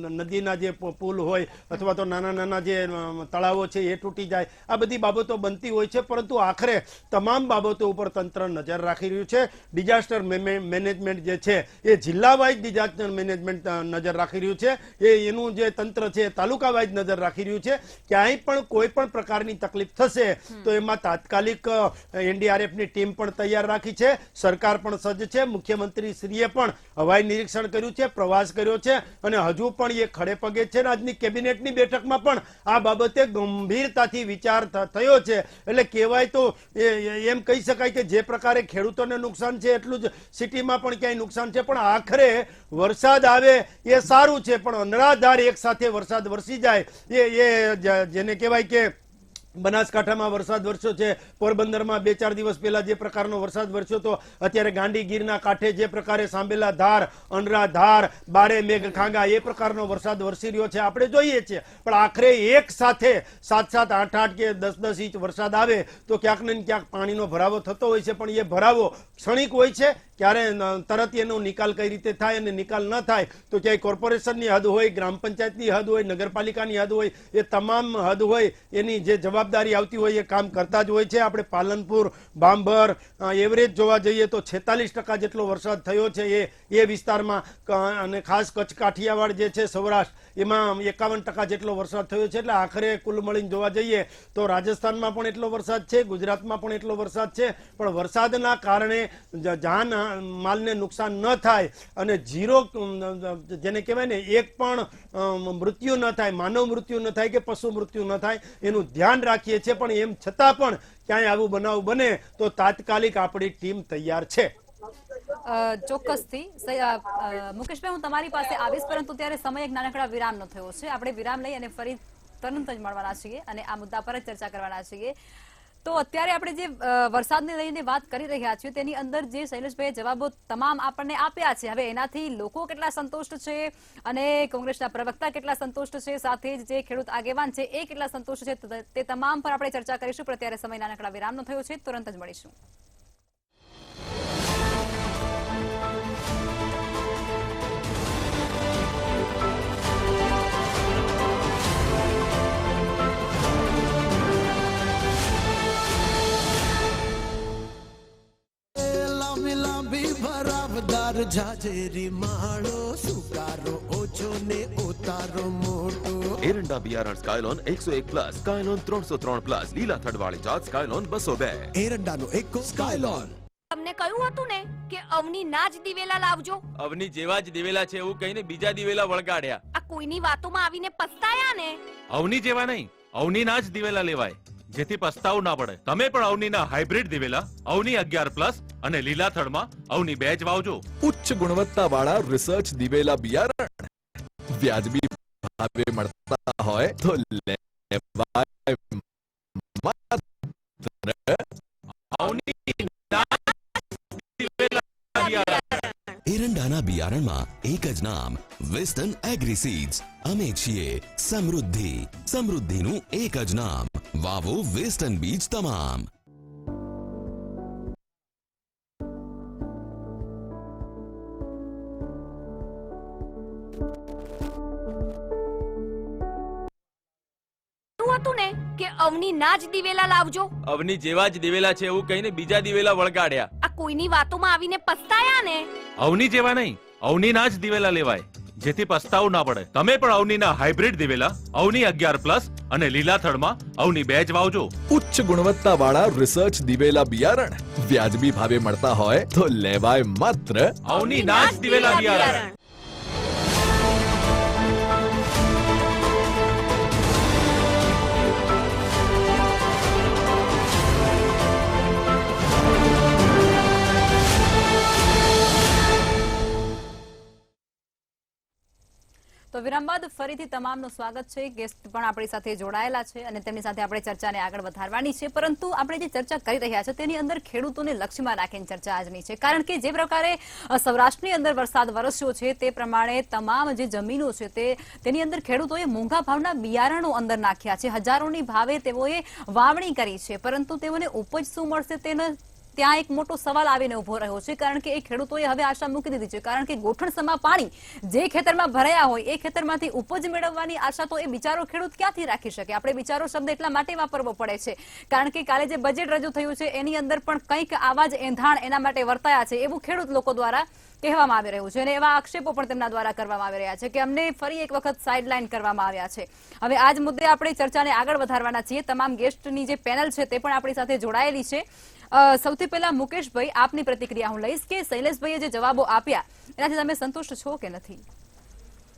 નદીના જે પુલ હોય અથવા તો નાના નાના જે તળાવો છે એ તૂટી જાય, આ બધી બાબતો બનતી હોય છે. પરંતુ આખરે તમામ બાબતો ઉપર તંત્ર નજર રાખી રહ્યું છે. ડિઝાસ્ટર મેનેજમેન્ટ જે છે એ જિલ્લા વાઇઝ ડિઝાસ્ટર મેનેજમેન્ટ નજર રાખી રહ્યું છે. એનું જે તંત્ર છે તાલુકા વાઇઝ નજર રાખી રહ્યું છે. ક્યાંય પણ કોઈ પણ પ્રકારની તકલીફ થશે તો એમાં તાત્કાલિક NDRF ની ટીમ પણ તૈયાર રાખી છે. સરકાર પણ સજ્જ છે. મુખ્યમંત્રી શ્રીએ પણ હવાઈ નિરીક્ષણ કર્યું છે, પ્રવાસ કર્યો છે અને હજુ પણ એ ખડે પગે છે. આજની કેબિનેટની બેઠકમાં પણ આ બાબતે ગંભીરતાથી વિચાર થયો છે. એટલે કહેવાય તો એમ કહી શકાય કે જે પ્રકારે ખેડૂતોને નુકસાન છે એટલું જ સિટીમાં પણ ક્યાંય નુકસાન છે. પણ આખરે વરસાદ આવે એ સારું છે, પણ અનરાધાર એક સાથે વરસાદ વરસી જાય એ જેને કહેવાય કે બનાસકાંઠામાં વરસાદ વરસ્યો છે, પોરબંદરમાં 2-4 દિવસ પહેલા જે પ્રકારનો વરસાદ વરસ્યો તો અત્યારે ગાંડીગીરના કાંઠે જે પ્રકારે સાંભેલા ધાર, અનરા ધાર, બારે મેઘ ખાંગા એ પ્રકારનો વરસાદ વરસી રહ્યો છે આપણે જોઈએ છીએ. પણ આખરે એક સાથે 7-7, 8-8 કે 10-10 ઇંચ વરસાદ આવે તો ક્યાંક ને ક્યાંક પાણીનો ભરાવો થતો હોય છે. પણ એ ભરાવો ક્ષણિક હોય છે. ક્યારે તરત એનો નિકાલ કઈ રીતે થાય અને નિકાલ ન થાય તો ક્યાંય કોર્પોરેશનની હદ હોય, ગ્રામ પંચાયતની હદ હોય, નગરપાલિકાની હદ હોય, એ તમામ હદ હોય એની જે જવાબ જવાબદારી આવતી હોય એ કામ કરતા જ હોય છે. આપણે પાલનપુર, બાંભર, એવરેજ જોવા જઈએ તો 46% જેટલો વરસાદ થયો છે એ વિસ્તારમાં, અને ખાસ કચ્છ કાઠિયાવાડ જે છે, સૌરાષ્ટ્ર, એમાં 51% જેટલો વરસાદ થયો છે. એટલે આખરે કુલ મળીને જોવા જઈએ તો રાજસ્થાનમાં પણ એટલો વરસાદ છે, ગુજરાતમાં પણ એટલો વરસાદ છે. પણ વરસાદના કારણે જાન માલને નુકસાન ન થાય અને ઝીરો, જેને કહેવાય ને, એક પણ મૃત્યુ ન થાય, માનવ મૃત્યુ ન થાય કે પશુ મૃત્યુ ન થાય, એનું ધ્યાન રાખીએ છીએ. પણ એમ છતાં પણ ક્યાંય આવું બનાવ બને તો તાત્કાલિક આપણી ટીમ તૈયાર છે. ચોક્કસથી મુકેશભાઈ, હું તમારી પાસે આવીશ, પરંતુ ત્યારે સમય એક નાનકડા વિરામનો થયો છે. આપણે વિરામ લઈ અને ફરી તરત જ મળવાના છીએ અને આ મુદ્દા પર જ ચર્ચા કરવાના છીએ. તો અત્યારે આપણે જે વરસાદને લઈને વાત કરી રહ્યા છીએ તેની અંદર જે શૈલેષભાઈએ જવાબો તમામ આપણને આપ્યા છે, હવે એનાથી લોકો કેટલા સંતુષ્ટ છે અને કોંગ્રેસના પ્રવક્તા કેટલા સંતુષ્ટ છે, સાથે જ જે ખેડૂત આગેવાન છે એ કેટલા સંતુષ્ટ છે, તે તમામ પર આપણે ચર્ચા કરીશું. પણ અત્યારે સમય નાનકડા વિરામનો થયો છે, તુરંત જ મળીશું. જાજેરી માળો સુકારો ઓછો ને ઉતારો મોટો. એરંડા બિયારણ સ્કાયલોન 101+, સ્કાયલોન 303+, લીલા થડવાળી જાત સ્કાયલોન 202. એરંડાનો એકો સ્કાયલોન. તમને કહ્યું હતું ને કે અવની ના જ દિવેલા લાવજો. અવની જેવા જ દિવેલા છે એવું કહીને બીજા દિવેલા વળગાડ્યા. આ કોઈની વાતોમાં આવીને પસ્તાયા ને. અવની જેવા નહીં, અવની ના જ દિવેલા લેવાય, જેથી પસ્તાવું ના પડે. તમે પણ અવનીના હાઇબ્રિડ દિવેલા અવની 11+ અને લીલા થડમાં અવની 2 જ વાવજો. ઉચ્ચ ગુણવત્તાવાળા રિસર્ચ દિવેલા બિયારણ વ્યાજબી ભાવે મળતા હોય તો લેવાય માત્ર અવની ના દિવેલા બિયારણ. એરંડાના બિયારણમાં એક જ નામ, વેસ્ટર્ન એગ્રી સીડ્સ. અમે છીએ સમૃદ્ધિ. સમૃદ્ધિનું એક જ નામ. વાવો વેસ્ટર્ન બીજ તમામ. હતું ને કે અવની ના જ દિવેલા લાવજો. અવની જેવા જ દિવેલા છે એવું કહીને બીજા દિવેલા વળગાડ્યા. આ કોઈની વાતોમાં આવીને પસ્તાયા ને. અવની જેવા નહીં, અવની ના જ દિવેલા લેવાય, જેથી પસ્તાવું ના પડે. તમે પણ અવનીના હાઇબ્રિડ દિવેલા અવની 11+ અને લીલા થડમાં અવની 2 જ વાવજો. ઉચ્ચ ગુણવત્તાવાળા રિસર્ચ દિવેલા બિયારણ વ્યાજબી ભાવે મળતા હોય તો લેવાય માત્ર અવની ના જ દિવેલા બિયારણ. તો વિરામ બાદ ફરીથી તમામનું સ્વાગત છે. ગેસ્ટ પણ આપણી સાથે જોડાયેલા છે અને તેમની સાથે આપણે ચર્ચાને આગળ વધારવાની છે. પરંતુ આપણે જે ચર્ચા કરી રહ્યા છે તેની અંદર ખેડૂતોને લક્ષ્યમાં રાખીને ચર્ચા આજની છે. કારણ કે જે પ્રકારે સૌરાષ્ટ્રની અંદર વરસાદ વરસ્યો છે તે પ્રમાણે તમામ જે જમીનો છે તેની અંદર ખેડૂતોએ મોંઘા ભાવના બિયારણો અંદર નાખ્યા છે. હજારોની ભાવે તેઓએ વાવણી કરી છે, પરંતુ તેઓને ઉપજ શું મળશે તેને ત્યાં એક મોટો સવાલ આવીને ઉભો રહ્યો છે. કારણ કે એ ખેડૂતોએ હવે આશા મૂકી દીધી છે. કારણ કે ગોઠણસમા પાણી જે ખેતરમાં ભરાયા હોય એ ખેતરમાંથી ઉપજ મેળવવાની આશા તો એ બિચારો ખેડૂત ક્યાંથી રાખી શકે. આપણે બિચારો શબ્દ એટલા માટે વાપરવો પડે છે કારણ કે કાલે જે બજેટ રજૂ થયું છે એની અંદર પણ કંઈક આવા જ એંધાણ એના માટે વર્તાયા છે એવું ખેડૂત લોકો દ્વારા કહેવામાં આવી રહ્યું છે અને એવા આક્ષેપો પણ તેમના દ્વારા કરવામાં આવી રહ્યા છે કે અમને ફરી એક વખત સાઇડલાઇન કરવામાં આવ્યા છે. હવે આ જ મુદ્દે આપણે ચર્ચાને આગળ વધારવાના છીએ. તમામ ગેસ્ટની જે પેનલ છે તે પણ આપણી સાથે જોડાયેલી છે. સૌથી પહેલા મુકેશભાઈ, આપની પ્રતિક્રિયા હું લઈશ કે શૈલેષભાઈએ જે જવાબો આપ્યા એનાથી તમે સંતુષ્ટ છો કે નથી?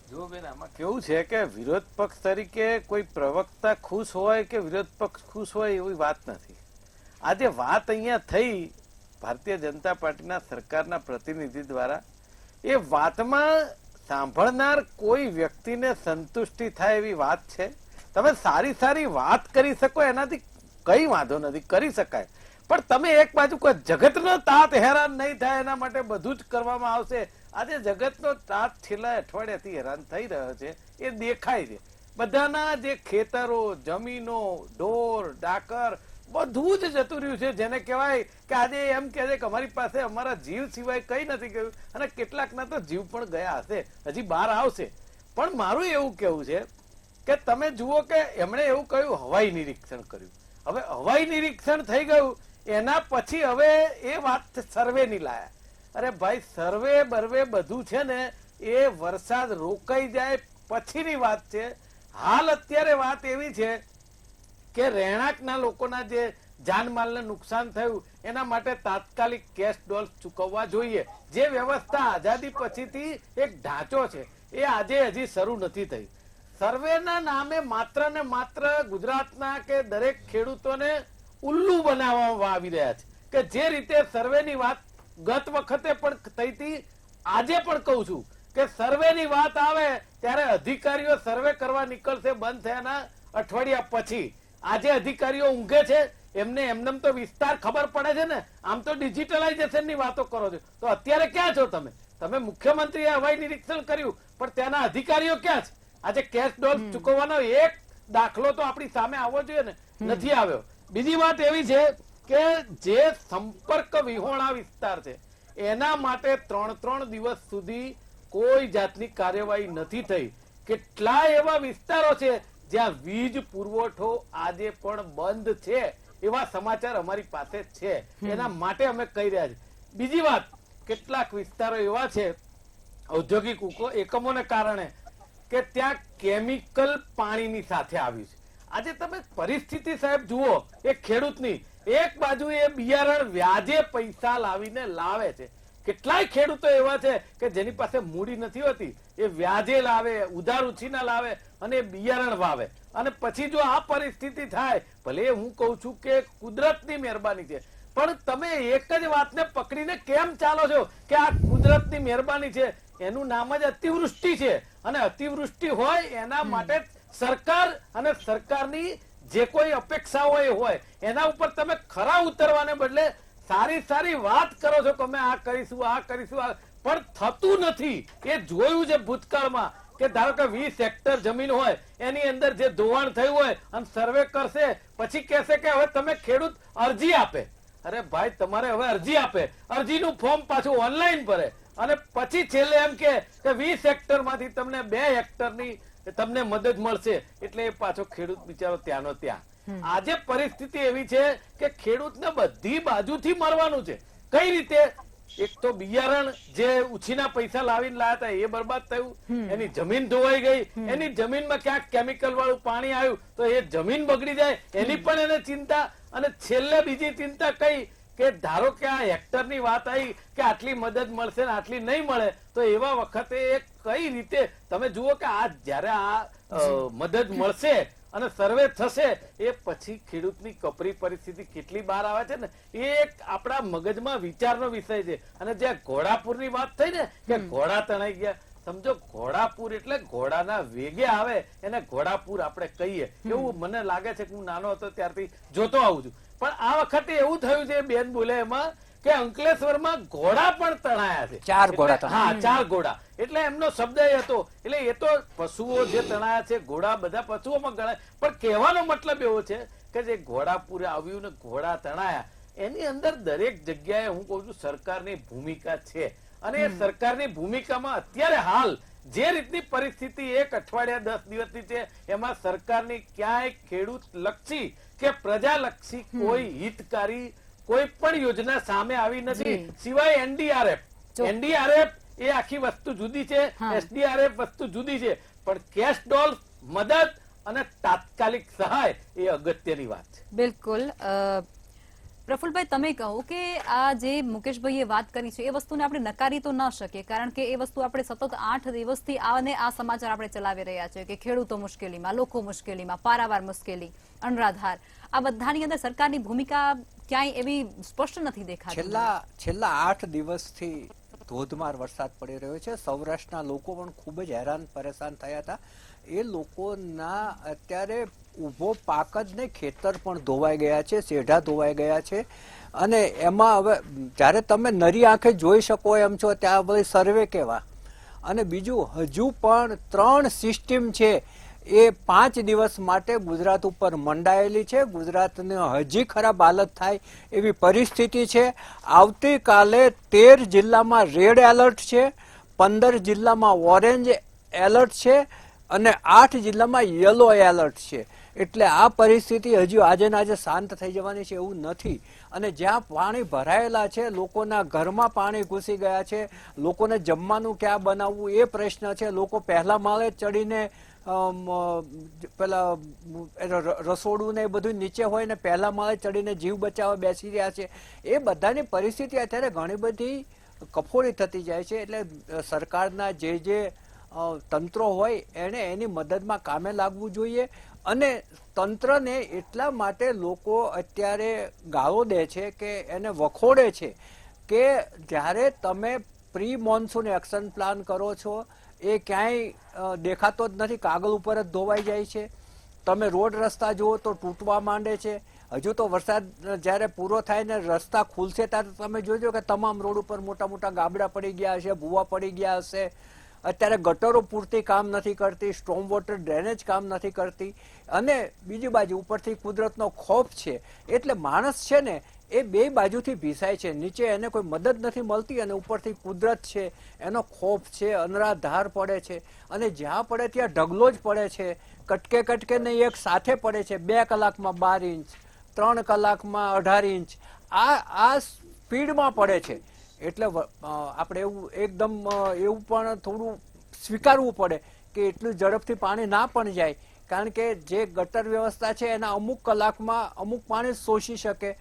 જો બેન, આમાં કેવું છે કે વિરોધ પક્ષ તરીકે કોઈ પ્રવક્તા ખુશ હોય કે વિરોધ પક્ષ ખુશ હોય એવી વાત નથી. આજે વાત અહીંયા થઈ ભારતીય જનતા પાર્ટીના સરકારના પ્રતિનિધિ દ્વારા, એ વાતમાં સાંભળનાર કોઈ વ્યક્તિને સંતુષ્ટિ થાય એવી વાત છે. તમે સારી સારી વાત કરી શકો એનાથી કઈ વાંધો નથી, કરી શકાય. પણ તમે એક બાજુ કોઈ જગતનો તાત હેરાન નહીં થાય એના માટે બધું જ કરવામાં આવશે. આજે જગતનો તાત છેલ્લા અઠવાડિયાથી હેરાન થઈ રહ્યો છે એ દેખાય છે. બધાના જે ખેતરો, જમીનો, ઢોર, ડાકર બધું જ જતું રહ્યું છે. જેને કહેવાય કે આજે એમ કહે છે કે અમારી પાસે અમારા જીવ સિવાય કઈ નથી ગયું, અને કેટલાકના તો જીવ પણ ગયા હશે, હજી બહાર આવશે. પણ મારું એવું કેવું છે કે તમે જુઓ કે એમણે એવું કહ્યું હવાઈ નિરીક્ષણ કર્યું. હવે હવાઈ નિરીક્ષણ થઈ ગયું એના પછી હવે એ વાત સર્વેની લાયા. અરે ભાઈ સર્વે બર્વે બધું છે ને એ વરસાદ રોકાઈ જાય પછીની વાત છે. હાલ અત્યારે વાત એવી છે કે રહેણાંકના લોકોના જે જાનમાલને નુકસાન થયું એના માટે તાત્કાલિક કેશ ડોલ ચૂકવવા જોઈએ. જે વ્યવસ્થા આઝાદી પછીથી એક ઢાંચો છે એ આજે હજી શરૂ નથી થઈ. સર્વેના નામે માત્ર ને માત્ર ગુજરાતના કે દરેક ખેડૂતોને ઉલ્લુ બનાવવામાં આવી રહ્યા છે કે જે રીતે સર્વેની વાત ગત વખતે પણ થઈ હતી, આજે પણ કહું છું કે સર્વેની વાત આવે ત્યારે અધિકારીઓ સર્વે કરવા નીકળશે બંધ થયાના અઠવાડિયા પછી. આજે અધિકારીઓ ઊંઘે છે, એમને એમનેમ તો વિસ્તાર ખબર પડે છે ને. આમ તો ડિજિટલાઇઝેશન ની વાતો કરો છો તો અત્યારે ક્યાં છો તમે? તમે મુખ્યમંત્રીએ હવાઈ નિરીક્ષણ કર્યું પણ ત્યાંના અધિકારીઓ ક્યાં છે? આજે કેશ ડોલ ચૂકવવાનો એક દાખલો તો આપણી સામે આવવો જોઈએ ને, નથી આવ્યો. બીજી વાત એવી છે કે જે સંપર્ક વિહોણા વિસ્તાર છે એના માટે 3 દિવસ સુધી કોઈ જાતની કાર્યવાહી નથી થઈ. કેટલાય એવા વિસ્તારો છે જ્યાં વીજ પુરવઠો આજે પણ બંધ છે, એવા સમાચાર અમારી પાસે છે. એના માટે અમે કહી રહ્યા છીએ. બીજી વાત, કેટલાક વિસ્તારો એવા છે ઔદ્યોગિક એકમોને કારણે કે ત્યાં કેમિકલ પાણીની સાથે આવ્યું છે. આજે તમે પરિસ્થિતિ સાહેબ જુઓ એ ખેડૂતની, એક બાજુ એ બિયારણ વ્યાજે પૈસા લાવીને લાવે છે. કેટલાય ખેડૂતો એવા છે કે જેની પાસે મૂડી નથી હોતી, એ વ્યાજે લાવે, ઉધાર ઉછીના લાવે અને બિયારણ વાવે. અને પછી જો આ પરિસ્થિતિ થાય, ભલે હું કહું છું કે કુદરતની મહેરબાની છે, પણ તમે એક જ વાતને પકડીને કેમ ચાલો છો કે આ કુદરતની મહેરબાની છે? એનું નામ જ અતિવૃષ્ટિ છે. અને અતિવૃષ્ટિ હોય એના માટે સરકાર અને સરકારની જે કોઈ અપેક્ષાઓ એ હોય એના ઉપર તમે ખરા ઉતરવાને બદલે સારી સારી વાત કરો છો કે અમે આ કરીશું આ કરીશું, પણ થતું નથી. એ જોયું છે ભૂતકાળમાં કે ધારો કે 20 હેક્ટર જમીન હોય એની અંદર જે ધોવાણ થયું હોય અને સર્વે કરશે પછી કહેશે કે હવે તમે ખેડૂત અરજી આપે. અરે ભાઈ તમારે હવે અરજી આપે, અરજીનું ફોર્મ પાછું ઓનલાઈન ભરે અને પછી છેલ્લે એમ કે 20 હેક્ટર માંથી તમને 2 હેક્ટરની તમને મદદ મળશે, એટલે એ પાછો ખેડૂત બિચારો ત્યાંનો ત્યાં. આજે પરિસ્થિતિ એવી છે કે ખેડૂતને બધી બાજુથી મળવાનું છે. કઈ રીતે? એક તો બિયારણ જે ઉછીના પૈસા લાવીને લાયા હતા એ બરબાદ થયું, એની જમીન ધોવાઈ ગઈ, એની જમીનમાં ક્યાંક કેમિકલ વાળું પાણી આવ્યું તો એ જમીન બગડી જાય એની પણ એને ચિંતા. અને છેલ્લે બીજી ચિંતા કઈ કે ધારો કે આ હેક્ટરની વાત આવી કે આટલી મદદ મળશે ને આટલી નહીં મળે, તો એવા વખતે કઈ રીતે તમે જુઓ કે આ જયારે આ મદદ મળશે અને સર્વે થશે એ પછી ખેડૂતની કપરી પરિસ્થિતિ કેટલી બહાર આવે છે ને, એ એક આપણા મગજમાં વિચારનો વિષય છે. અને જ્યાં ઘોડાપુરની વાત થઈ ને કે ઘોડા તણાઈ ગયા, સમજો ઘોડાપુર એટલે ઘોડાના વેગે આવે એને ઘોડાપુર આપણે કહીએ. એવું મને લાગે છે કે હું નાનો હતો ત્યારથી જોતો આવું છું. પણ આ વખતે એવું થયું છે, બેન બોલે એમાં કે અંકલેશ્વરમાં ઘોડા પણ તણાયા છે. 4 ઘોડા. હા, 4 ઘોડા. એટલે એમનો શબ્દ એ હતો. એટલે એ તો પશુઓ જે તણાયા છે, ઘોડા બધા પશુઓમાં ગણાય, પણ કહેવાનો મતલબ એવો છે કે જે ઘોડાપુરે આવ્યું ને ઘોડા તણાયા એની અંદર દરેક જગ્યાએ હું કહું છું સરકારની ભૂમિકા છે. અને એ સરકારની ભૂમિકામાં અત્યારે હાલ જે રીતની પરિસ્થિતિ 1 અઠવાડિયા 10 દિવસની છે એમાં સરકારની ક્યાંય ખેડૂત લક્ષી કે પ્રજાલક્ષી કોઈ હિતકારી કોઈ પણ યોજના સામે આવી નથી, સિવાય એનડીઆરએફ. એનડીઆરએફ એ આખી વસ્તુ જુદી છે, એસડીઆરએફ વસ્તુ જુદી છે, પણ કેશ ડોલ મદદ અને તાત્કાલિક સહાય એ અગત્યની વાત છે. બિલકુલ. પ્રફુલભાઈ, તમે કહો કે આ જે મુકેશભાઈએ વાત કરી છે એ વસ્તુને આપણે નકારી તો ન શકીએ, કારણ કે એ વસ્તુ આપણે સતત 8 દિવસથી આ સમાચાર આપણે ચલાવી રહ્યા છે કે ખેડૂતો મુશ્કેલીમાં, લોકો મુશ્કેલીમાં, પારાવાર મુશ્કેલી, અનરાધાર, આ બધાની અંદર સરકારની ભૂમિકા ક્યાંય એવી સ્પષ્ટ નથી દેખાતી. છેલ્લા 8 દિવસથી ધોધમાર વરસાદ પડી રહ્યો છે. સૌરાષ્ટ્રના લોકો પણ ખૂબ જ હેરાન પરેશાન થયા હતા. એ લોકોના અત્યારે ઊભો પાક જ નહીં, ખેતર પણ ધોવાઈ ગયા છે, શેઢા ધોવાઈ ગયા છે. અને એમાં હવે જ્યારે તમે નરી આંખે જોઈ શકો એમ છો ત્યાં બધી સર્વે કેવા. અને બીજું હજુ પણ 3 સિસ્ટમ છે એ 5 દિવસ માટે ગુજરાત ઉપર મંડાયેલી છે. ગુજરાતને હજી ખરાબ હાલત થાય એવી પરિસ્થિતિ છે. આવતીકાલે 13 જિલ્લામાં રેડ એલર્ટ છે, 15 જિલ્લામાં ઓરેન્જ એલર્ટ છે. અને 8 જિલ્લામાં યલો એલર્ટ છે. એટલે આ પરિસ્થિતિ હજુ આજે ને આજે શાંત થઈ જવાની છે એવું નથી. અને જ્યાં પાણી ભરાયેલા છે, લોકોના ઘરમાં પાણી ઘૂસી ગયા છે, લોકોને જમવાનું ક્યાં બનાવવું એ પ્રશ્ન છે. લોકો પહેલા માળે ચડીને પેલા રસોડું ને એ બધું નીચે હોય ને પહેલા માળે ચડીને જીવ બચાવવા બેસી રહ્યા છે. એ બધાની પરિસ્થિતિ અત્યારે ઘણી બધી કફોડી થતી જાય છે. એટલે સરકારના જે તંત્રો હોય એને એની મદદમાં કામે લાગવું જોઈએ. અને તંત્રને એટલા માટે લોકો અત્યારે ગાળો દે છે કે એને વખોડે છે કે જ્યારે તમે પ્રી મોન્સૂન એક્શન પ્લાન કરો છો એ ક્યાંય દેખાતો જ નથી, કાગળ ઉપર જ ધોવાઈ જાય છે. તમે રોડ રસ્તા જુઓ તો તૂટવા માંડે છે. હજુ તો વરસાદ જ્યારે પૂરો થાય ને રસ્તા ખુલશે ત્યારે તમે જોજો કે તમામ રોડ ઉપર મોટા મોટા ગાબડા પડી ગયા હશે, ભૂવા પડી ગયા હશે. અત્યારે ગટરો પૂરતી કામ નથી કરતી, સ્ટોમ વોટર ડ્રેનેજ કામ નથી કરતી. અને બીજી બાજુ ઉપરથી કુદરતનો ખોફ છે. એટલે માણસ છે ને એ બે બાજુથી ભીસાય છે. નીચે એને કોઈ મદદ નથી મળતી અને ઉપરથી કુદરત છે એનો ખોફ છે, અનરાધાર પડે છે. અને જ્યાં પડે ત્યાં ઢગલો જ પડે છે. કટકે કટકે નહીં, એક સાથે પડે છે. 2 કલાકમાં 12 ઇંચ, 3 કલાકમાં 18 ઇંચ આ સ્પીડમાં પડે છે. એટલે આપણે એવું એકદમ એવું પણ થોડું સ્વીકારવું પડે કે એટલું ઝડપથી પાણી ના પણ જાય. કારણ કે જે ગટર વ્યવસ્થા છે એના અમુક કલાકમાં અમુક પાણી શોષી શકે,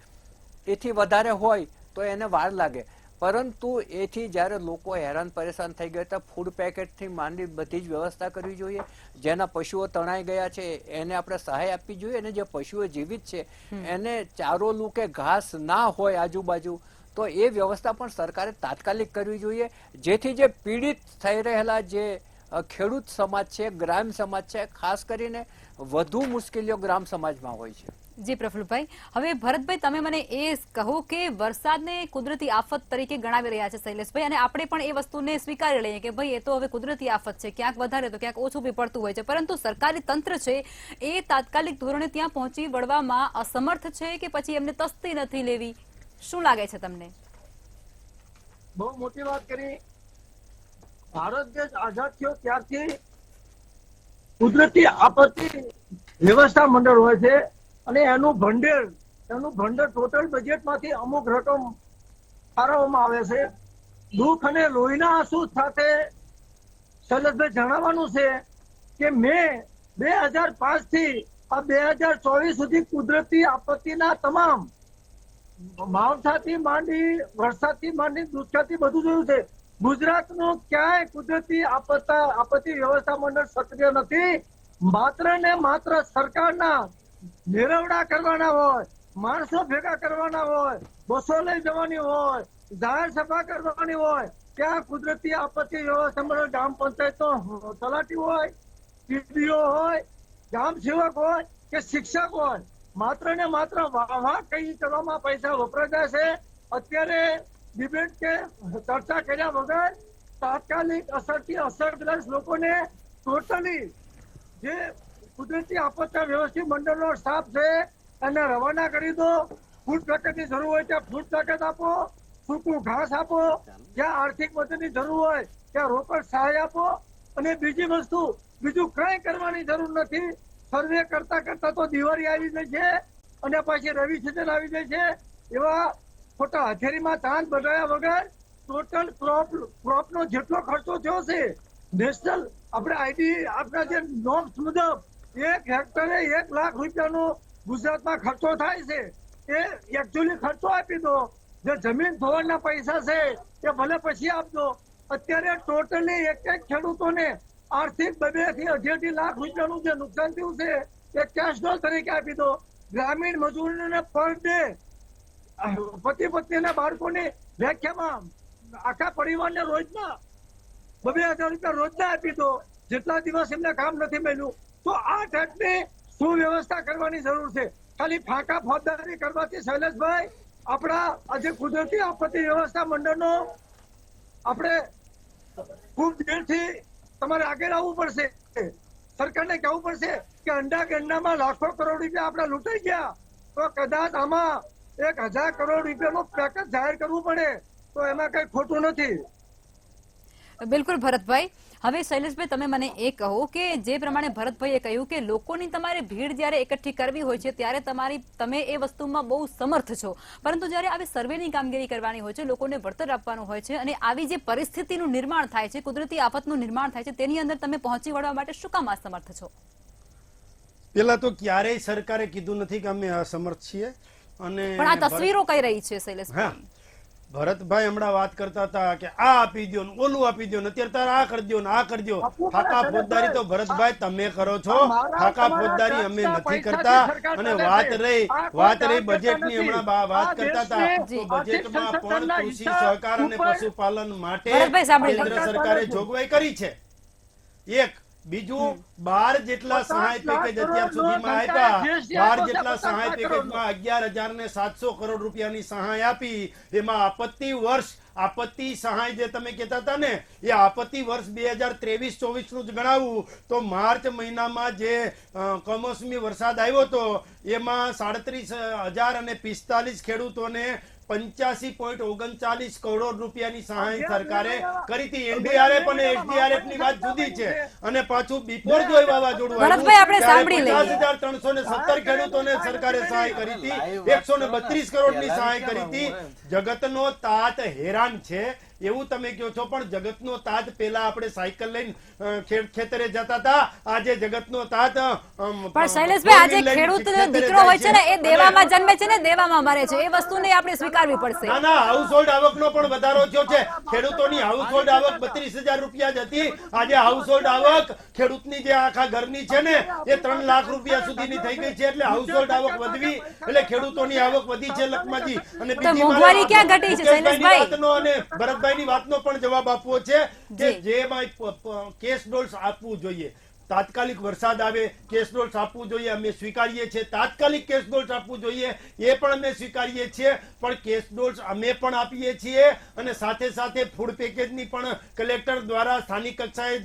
એથી વધારે હોય તો એને વાર લાગે. પરંતુ એથી જ્યારે લોકો હેરાન પરેશાન થઈ ગયા હતા, ફૂડ પેકેટથી માંડી બધી જ વ્યવસ્થા કરવી જોઈએ. જેના પશુઓ તણાઈ ગયા છે એને આપણે સહાય આપવી જોઈએ. અને જે પશુઓ જીવિત છે એને ચારોલું કે ઘાસ ના હોય આજુબાજુ તો એ વ્યવસ્થા પણ સરકારે તાત્કાલિક કરવી જોઈએ. જેથી જે પીડિત થઈ રહેલા જે ખેડૂત સમાજ છે, ગ્રામ સમાજ છે, ખાસ કરીને વધુ મુશ્કેલીઓ ગ્રામ સમાજમાં હોય છે. જી પ્રફુલ્લભાઈ, હવે ભરતભાઈ તમે મને એ કહો કે વરસાદને કુદરતી આફત તરીકે ગણાવી રહ્યા છે શૈલેષભાઈ, અને આપણે પણ એ વસ્તુને સ્વીકારી લઈએ કે ભાઈ એ તો હવે કુદરતી આફત છે, ક્યાંક વધારે તો ક્યાંક ઓછું બી પડતું હોય છે. પરંતુ સરકારી તંત્ર છે એ તાત્કાલિક ધોરણે ત્યાં પહોંચી વળવામાં અસમર્થ છે કે પછી એમને તસ્તી નથી લેવી? શું લાગે છે તમને? બહુ મોટી વાત કરી. ભારત દેશ આઝાદ થયો ત્યારથી કુદરતી આપત્તિ વ્યવસ્થા મંડળ હોય છે અને એનું ભંડોળ ટોટલ બજેટમાંથી અમુક રકમ ફાળવવામાં આવે છે. દુઃખ અને લોહીના આંસુ સાથે શૈલેષભાઈ જણાવવાનું છે કે મેં 2005 થી આ 2024 સુધી કુદરતી આપત્તિના તમામ માવઠાથી માંડી, વરસાદથી માંડી, દુષ્કાળથી બધું જોયું છે. ગુજરાતનું ક્યાંય કુદરતી આપત્તિ વ્યવસ્થા મંડળ સક્રિય નથી. માત્ર ને માત્ર સરકારના મેળવડા કરવાના હોય, માણસો ભેગા કરવાના હોય, બસો લઈ જવાની હોય, જાહેર સભા કરવાની હોય, ત્યાં કુદરતી આપત્તિ વ્યવસ્થા મંડળ ગ્રામ પંચાયતનો તલાટી હોય, ટીડીઓ હોય, ગ્રામ સેવક હોય કે શિક્ષક હોય, માત્ર ને માત્ર વાહ કઈ કરવામાં પૈસા વપરાય જાય છે. અત્યારે ડિબેટ કે ચર્ચા કર્યા વગર તાત્કાલિક અસરથી અસરગ્રસ્ત લોકોને ટોટલી જે કુદરતી આપત્તિ વ્યવસ્થિત મંડળનો સ્ટાફ છે એને રવાના કરી દો. ફૂડ પેકેટની જરૂર હોય ત્યાં ફૂડ પેકેટ આપો, સૂકું ઘાસ આપો, જ્યાં આર્થિક મદદની જરૂર હોય ત્યાં રોકડ સહાય આપો. અને બીજી વસ્તુ બીજું કઈ કરવાની જરૂર નથી. સર્વે કરતા તો દિવાળી આવી જાય છે અને પછી રવિ સિઝન આવી જાય છે. એવા ખોટા હથેળીમાં ચાંદ બગાડ્યા વગર ટોટલ ક્રોપનો જેટલો ખર્ચો થયો છે નેશનલ આપણે આઈડી આપણા જે નોર્મ્સ મુજબ 1 હેક્ટરે 1 લાખ રૂપિયાનો ગુજરાતમાં ખર્ચો થાય છે. એ એકચ્યુઅલી ખર્ચો આપી દો. જે જમીન ધોવાણના પૈસા છે એ ભલે પછી આપજો. અત્યારે ટોટલી એક ખેડૂતોને આર્થિક 2 થી 2.5 લાખ રૂપિયાનું જે નુકસાન થયું છે એ કેશ ડોલ તરીકે આપી દો. ગ્રામીણ મજૂરોને પર ડે પતિ પત્નીના બાળકોની વ્યાખ્યામાં આખા પરિવારને રોજના 2,000 રૂપિયા રોજના આપી દો. જેટલા દિવસ એમને કામ નથી મળ્યું તો આ ટાઈપની સુવ્યવસ્થા કરવાની જરૂર છે. ખાલી ફાંકા ફોજદારી કરવાથી શૈલેષભાઈ આપણા આજે કુદરતી આપત્તિ વ્યવસ્થા મંડળનો આપણે ખૂબ દિલથી તમારે આગળ આવવું પડશે. સરકારને કહેવું પડશે કે અંડા ગંડામાં લાખો કરોડ રૂપિયા આપણા લૂંટાઈ ગયા તો કદાચ આમાં 1,000 કરોડ રૂપિયાનું પેકેજ જાહેર કરવું પડે તો એમાં કઈ ખોટું નથી. બિલકુલ ભરતભાઈ, હવે શૈલેષભાઈ તમે મને એ કહો કે જે પ્રમાણે ભરતભાઈએ કહ્યું કે લોકોની તમારે ભીડ જ્યારે એકઠી કરવી હોય છે ત્યારે તમે એ વસ્તુમાં બહુ સમર્થ છો, પરંતુ જ્યારે આવી સર્વેની કામગીરી કરવાની હોય છે, લોકોને વળતર આપવાનું હોય છે અને આવી જે પરિસ્થિતિનું નિર્માણ થાય છે, કુદરતી આફતનું નિર્માણ થાય છે, તેની અંદર તમે પહોંચી વળવા માટે શું કામ અસમર્થ છો? પેલા તો ક્યારેય સરકારે કીધું નથી કે અમે અસમર્થ છીએ. અને પણ આ તસવીરો કઈ રહી છે શૈલેષભાઈ? ભરતભાઈ હમણાં વાત કરતા હતા કે આ આપી દો ને ઓલું આપી દો ને અત્યારે તારે આ કરી દો ને આ કરી દો. ફાકા ફોજદારી તો ભરતભાઈ તમે કરો છો, ફાકા ફોજદારી અમે નથી કરતા. અને વાત રહી બજેટની, હમણાં વાત કરતા હતા તો બજેટમાં પણ કૃષિ સહકાર અને પશુપાલન માટે કેન્દ્ર સરકારે જોગવાઈ કરી છે. એક બીજું 12 જેટલા સહાય પેકેજ અત્યાર સુધીમાં આપ્યા. 12 જેટલા સહાય પેકેજમાં 11,700 કરોડ રૂપિયાની સહાય આપી. એમાં આપત્તિ સહાય જે તમે કહેતા હતા ને, એ આપત્તિ વર્ષ 2023-24 નું જ ગણાવું તો માર્ચ મહિનામાં જે કમોસમી વરસાદ આવ્યો હતો એમાં 37,000 અને 45 ખેડૂતોને 85.39 કરોડ રૂપિયાની સહાય સરકારે કરી હતી. એનડીઆરએફ અને એસડીઆરએફ ની વાત જુદી છે. અને પાછું બિપોરજોય વાવાઝોડું આવ્યું ત્યારે 50,317 ખેડૂતોને સરકારે સહાય કરી હતી. 132 કરોડની સહાય કરી હતી. જગતનો તાત હેરાન છે એવું તમે કહો છો, પણ જગતનો તાત પેલા આપણે સાયકલ લઈને ખેતરે જતા હતા. આજે જગતનો તાત પણ શૈલેષભાઈ, આજે ખેડૂત દીકરો હોય છે ને એ દેવામાં જન્મે છે ને દેવામાં મરે છે, એ વસ્તુને આપણે સ્વીકારવી પડશે. ના ના, હાઉસહોલ્ડ આવકનો પણ વધારો થયો છે. ખેડૂતોની હાઉસહોલ્ડ આવક 32,000 રૂપિયા જ હતી. આજે હાઉસહોલ્ડ આવક ખેડૂતની જે આખા ઘરની છે ને એ 3 લાખ રૂપિયા સુધીની થઈ ગઈ છે. એટલે હાઉસહોલ્ડ આવક વધવી એટલે ખેડૂતોની આવક વધી છે લખમાજી. અને મોંઘવારી ક્યાં ઘટી છે શૈલેષભાઈ? અને ભરતભાઈની વાતનો પણ જવાબ આપવો છે કે જે કેશ ડોલ્સ આપવું જોઈએ. તાત્કાલિક વરસાદ આવે કેશ ડોલ્સ આપવું જોઈએ, અમે સ્વીકારીએ છીએ. તાત્કાલિક કેશ ડોલ્સ આપવું જોઈએ એ પણ અમે સ્વીકારીએ છીએ. પણ કેશ ડોલ્સ અમે પણ આપીએ છીએ અને સાથે સાથે ફૂડ પેકેજની પણ કલેક્ટર દ્વારા સ્થાનિક કક્ષાએ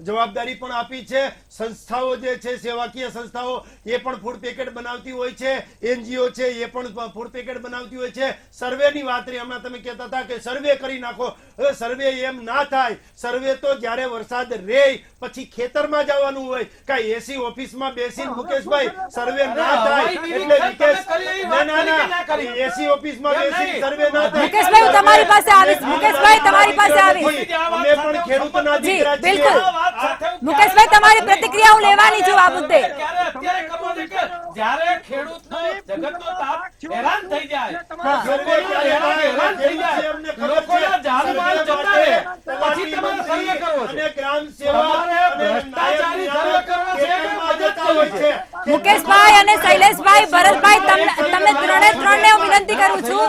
જવાબદારી પણ આપી છે. સંસ્થાઓ જે છે, સેવાકીય સંસ્થાઓ, એ પણ ફૂડ પેકેટ બનાવતી હોય છે. એનજીઓ છે એ પણ ફૂડ પેકેટ બનાવતી હોય છે. સર્વેની વાત રહી, હમણાં તમે કહેતા હતા કે સર્વે કરી નાખો. હવે સર્વે એમ ના થાય. સર્વે તો જ્યારે વરસાદ રહે પછી ખેતરમાં જાવ હોય. કઈ એસી ઓફિસમાં બેસીને મુકેશભાઈ સર્વે ના થાય એટલે એસી ઓફિસમાં બેસીને સર્વે ના થાય. મુકેશભાઈ હું તમારી પાસે આવીશ. મુકેશભાઈ તમારી પાસે આવીશ. અમે પણ ખેડૂતોના દીકરા છીએ. બિલકુલ મુકેશભાઈ, તમારી પ્રતિક્રિયા હું લેવાની છું આ મુદ્દે. જ્યારે ખેડૂતનો જગતનો તાત હેરાન થઈ જાય, લોકોના જાનમાલ જતા રહે, પછી તમે સર્વે કરો છો. ગ્રામ સેવા મુકેશભાઈ અને શૈલેષભાઈ, ભરતભાઈ, તમને ત્રણને હું વિનંતી કરું છું.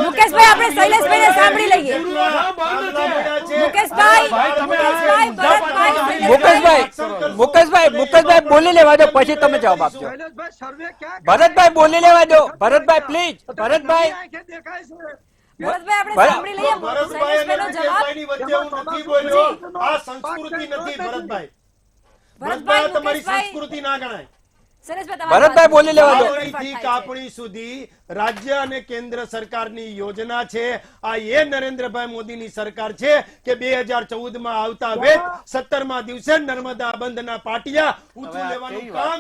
મુકેશભાઈ, આપણે શૈલેષભાઈને સાંભળી લઈએ. મુકેશભાઈ બોલી લેવા દો, પછી તમે જવાબ આપજો. ભરતભાઈ બોલી લેવા દો. ભરતભાઈ પ્લીઝ. ભરતભાઈ આપણે સાંભળી લઈએ શૈલેષભાઈનો જવાબ. આ સંસ્કૃતિ નથી ભરતભાઈ. ભરતભાઈ તમારી સંસ્કૃતિ ના ગણાય. ભરતભાઈ બોલી લેવા દો. કાપણી સુધી રાજ્ય અને કેન્દ્ર સરકારની યોજના છે. આ એ નરેન્દ્રભાઈ મોદીની સરકાર છે કે 2014 માં આવતા વેત 17મા દિવસે નર્મદા બંધના પાટિયા ઊંચું લેવાનું કામ.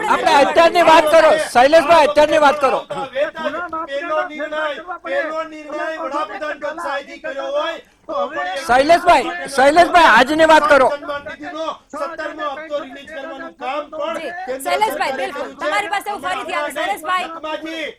આપણે અત્યારની વાત કરો શૈલેષભાઈ, અત્યારની વાત કરો. પેલો નિર્ણય વડાપ્રધાન કક્ષાએથી કર્યો હોય. શૈલેષભાઈ આજની વાત કરો. 17મો હપ્તો રિલીઝ કરવાનું કામ પણ શૈલેષભાઈ, બિલકુલ તમારી પાસે હું ફરીથી આવું. શૈલેષભાઈ,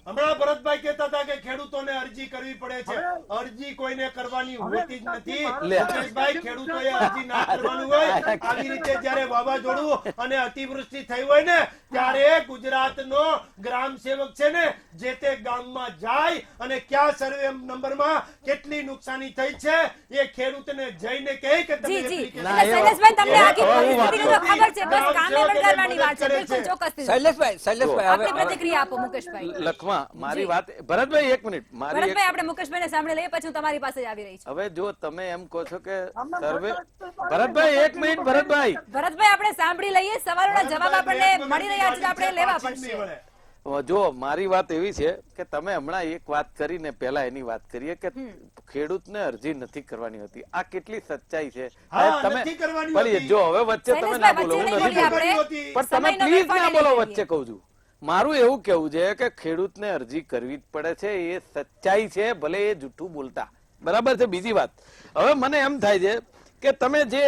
હમણાં ભરતભાઈ કહેતા હતા કે ખેડૂતોને અરજી કરવી પડે છે. અરજી કોઈને કરવાની હોતી જ નથી. મુકેશભાઈ, ખેડૂતોએ અરજી ના કરવાનું હોય. આવી રીતે જયારે વાવાઝોડું અને અતિવૃષ્ટિ થઈ હોય ને ત્યારે ગુજરાતનો ગ્રામ સેવક છે ને જે તે ગામમાં જાય અને ક્યાં સર્વે નંબરમાં કેટલી નુકસાની થઈ છે એ ખેડૂતને જઈને કહે કે તમે શૈલેષભાઈ, તમને આખી પરિસ્થિતિની તો ખબર છે, બસ કામે વળગાડવાની વાત છે. બિલકુલ ચોક્કસ. શૈલેષભાઈ આપની પ્રતિક્રિયા આપો મુકેશભાઈ. લખમા મારી વાત. ભરતભાઈ એક મિનિટ. ભરતભાઈ, આપણે મુકેશભાઈને સાંભળી લઈએ, પછી હું તમારી પાસે જ આવી રહી છું. હવે જો તમે એમ કહો છો કે સર્વે. ભરતભાઈ એક મિનિટ. ભરતભાઈ આપણે સાંભળી લઈએ. સવાલોના જવાબ આપણને મળી રહ્યા છે, આપણે લેવા પડશે. જો મારી વાત એવી છે કે તમે હમણાં એક વાત કરીને પહેલા એની વાત કરીએ કે ખેડૂતને અરજી નથી કરવાની હોતી. આ કેટલી સચ્ચાઈ છે. તમે પણ જો હવે વચ્ચે તમે ના બોલો, હું નથી બોલતો. પણ તમે પ્લીઝ ના બોલો વચ્ચે, કહું છું. મારું એવું કેવું છે કે ખેડૂતને અરજી કરવી જ પડે છે, એ સચ્ચાઈ છે, ભલે એ જૂઠું બોલતા. બરાબર છે. બીજી વાત, હવે મને એમ થાય છે કે તમે જે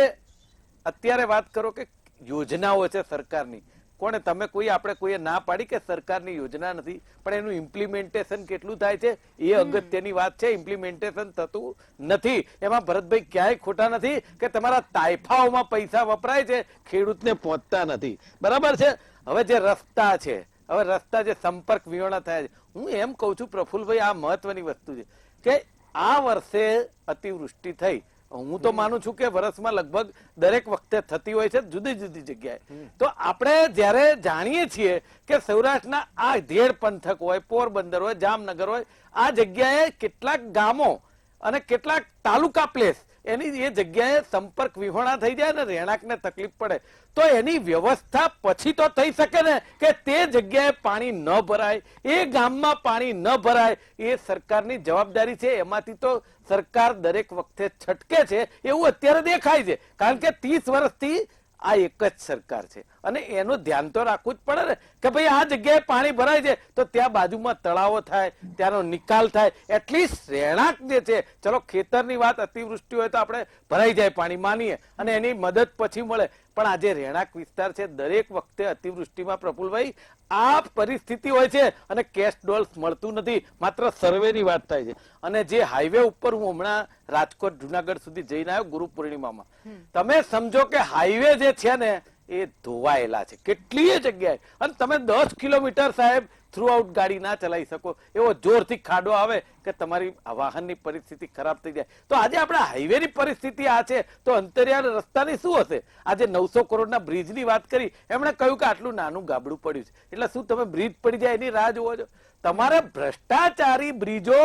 અત્યારે વાત કરો કે યોજનાઓ છે સરકારની, કોને તમે આપણે કોઈએ ના પાડી કે સરકારની યોજના નથી, પણ એનું ઇમ્પ્લિમેન્ટેશન કેટલું થાય છે એ અગત્યની વાત છે. ઇમ્પ્લિમેન્ટેશન થતું નથી, એમાં ભરતભાઈ ક્યાંય ખોટા નથી કે તમારા તાઇફાઓમાં પૈસા વપરાય છે, ખેડૂતને પહોંચતા નથી. બરાબર છે. હવે જે રસ્તા છે, હવે રસ્તા જે સંપર્ક વિહોણા થયા છે, હું એમ કઉ છું પ્રફુલભાઈ, આ મહત્વની વસ્તુ છે કે આ વર્ષે અતિવૃષ્ટિ થઈ. હું તો માનું છું કે વર્ષમાં લગભગ દરેક વખતે થતી હોય છે જુદી જુદી જગ્યાએ. તો આપણે જયારે જાણીએ છીએ કે સૌરાષ્ટ્રના આ ધેડ પંથક હોય, પોરબંદર હોય, જામનગર હોય, આ જગ્યાએ કેટલાક ગામો અને કેટલાક તાલુકા પ્લેસ એની એ જગ્યાએ સંપર્ક વિહોણા થઈ જાય ને રહેણાંકને તકલીફ પડે, તો એની વ્યવસ્થા પછી તો થઈ શકે ને કે તે જગ્યાએ પાણી ન ભરાય, એ ગામમાં પાણી ન ભરાય, એ સરકારની જવાબદારી છે. એમાંથી તો સરકાર દરેક વખતે છટકે છે એવું અત્યારે દેખાય છે, કારણ કે 30 વર્ષથી આ એક જ સરકાર છે અને એનું ધ્યાન તો રાખવું જ પડે ને કે ભાઈ આ જગ્યાએ પાણી ભરાય છે તો ત્યાં બાજુમાં તળાવો થાય, ત્યાંનો નિકાલ થાય, એટલીસ્ટ રહેણાંક જે છે. ચલો ખેતરની વાત, અતિવૃષ્ટિ હોય તો આપણે ભરાઈ જાય પાણી માનીએ અને એની મદદ પછી મળે, પણ આ જે રહેણાંક વિસ્તાર છે દરેક વખતે અતિવૃષ્ટિમાં પ્રફુલભાઈ આ પરિસ્થિતિ હોય છે અને કેશ ડોલ્સ મળતું નથી, માત્ર સર્વેની વાત થાય છે. અને જે હાઈવે ઉપર હું હમણાં રાજકોટ જુનાગઢ સુધી જઈને આવ્યો ગુરુ પૂર્ણિમામાં, તમે સમજો કે હાઈવે જે છે ને એ ધોવાયેલા છે કેટલીય જગ્યાએ, અને તમે 10 કિલોમીટર સાહેબ થ્રુ આઉટ ગાડી ના ચલાવી શકો, એવો જોરથી ખાડો આવે કે તમારી વાહનની પરિસ્થિતિ ખરાબ થઈ જાય. તો આજે આપણા હાઈવેની પરિસ્થિતિ આ છે, તો અંતરિયાળ રસ્તાની શું હશે? આજે 900 કરોડના બ્રિજની વાત કરી, એમણે કહ્યું કે આટલું નાનું ગાબડું પડ્યું છે, એટલે શું તમે બ્રિજ પડી જાય એની રાહ જોવો છો? તમારે ભ્રષ્ટાચારી બ્રિજો,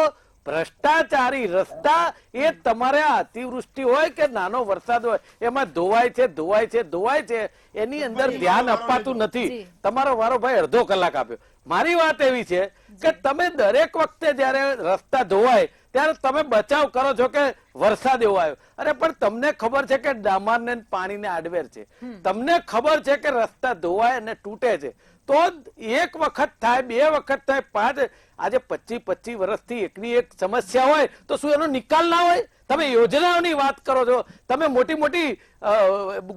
ભ્રષ્ટાચારી રસ્તા, એ તમારે અતિવૃષ્ટિ હોય કે નાનો વરસાદ હોય એમાં ધોવાય છે, ધોવાય છે, ધોવાય છે, એની અંદર ધ્યાન અપાતું નથી. તમારો વારો ભાઈ અડધો કલાક આપ્યો. મારી વાત એવી છે કે તમે દરેક વખતે જયારે રસ્તા ધોવાય ત્યારે તમે બચાવ કરો છો કે વરસાદ એવો આવ્યો, અરે પણ તમને ખબર છે કે ડામરને પાણીને આડવેર છે, તમને ખબર છે કે રસ્તા ધોવાય અને તૂટે છે, તો એક વખત થાય, 2 વખત થાય, 5, આજે 25 વર્ષથી એકની એક સમસ્યા હોય તો શું એનો નિકાલ ના હોય? તમે યોજનાઓની વાત કરો છો, તમે મોટી મોટી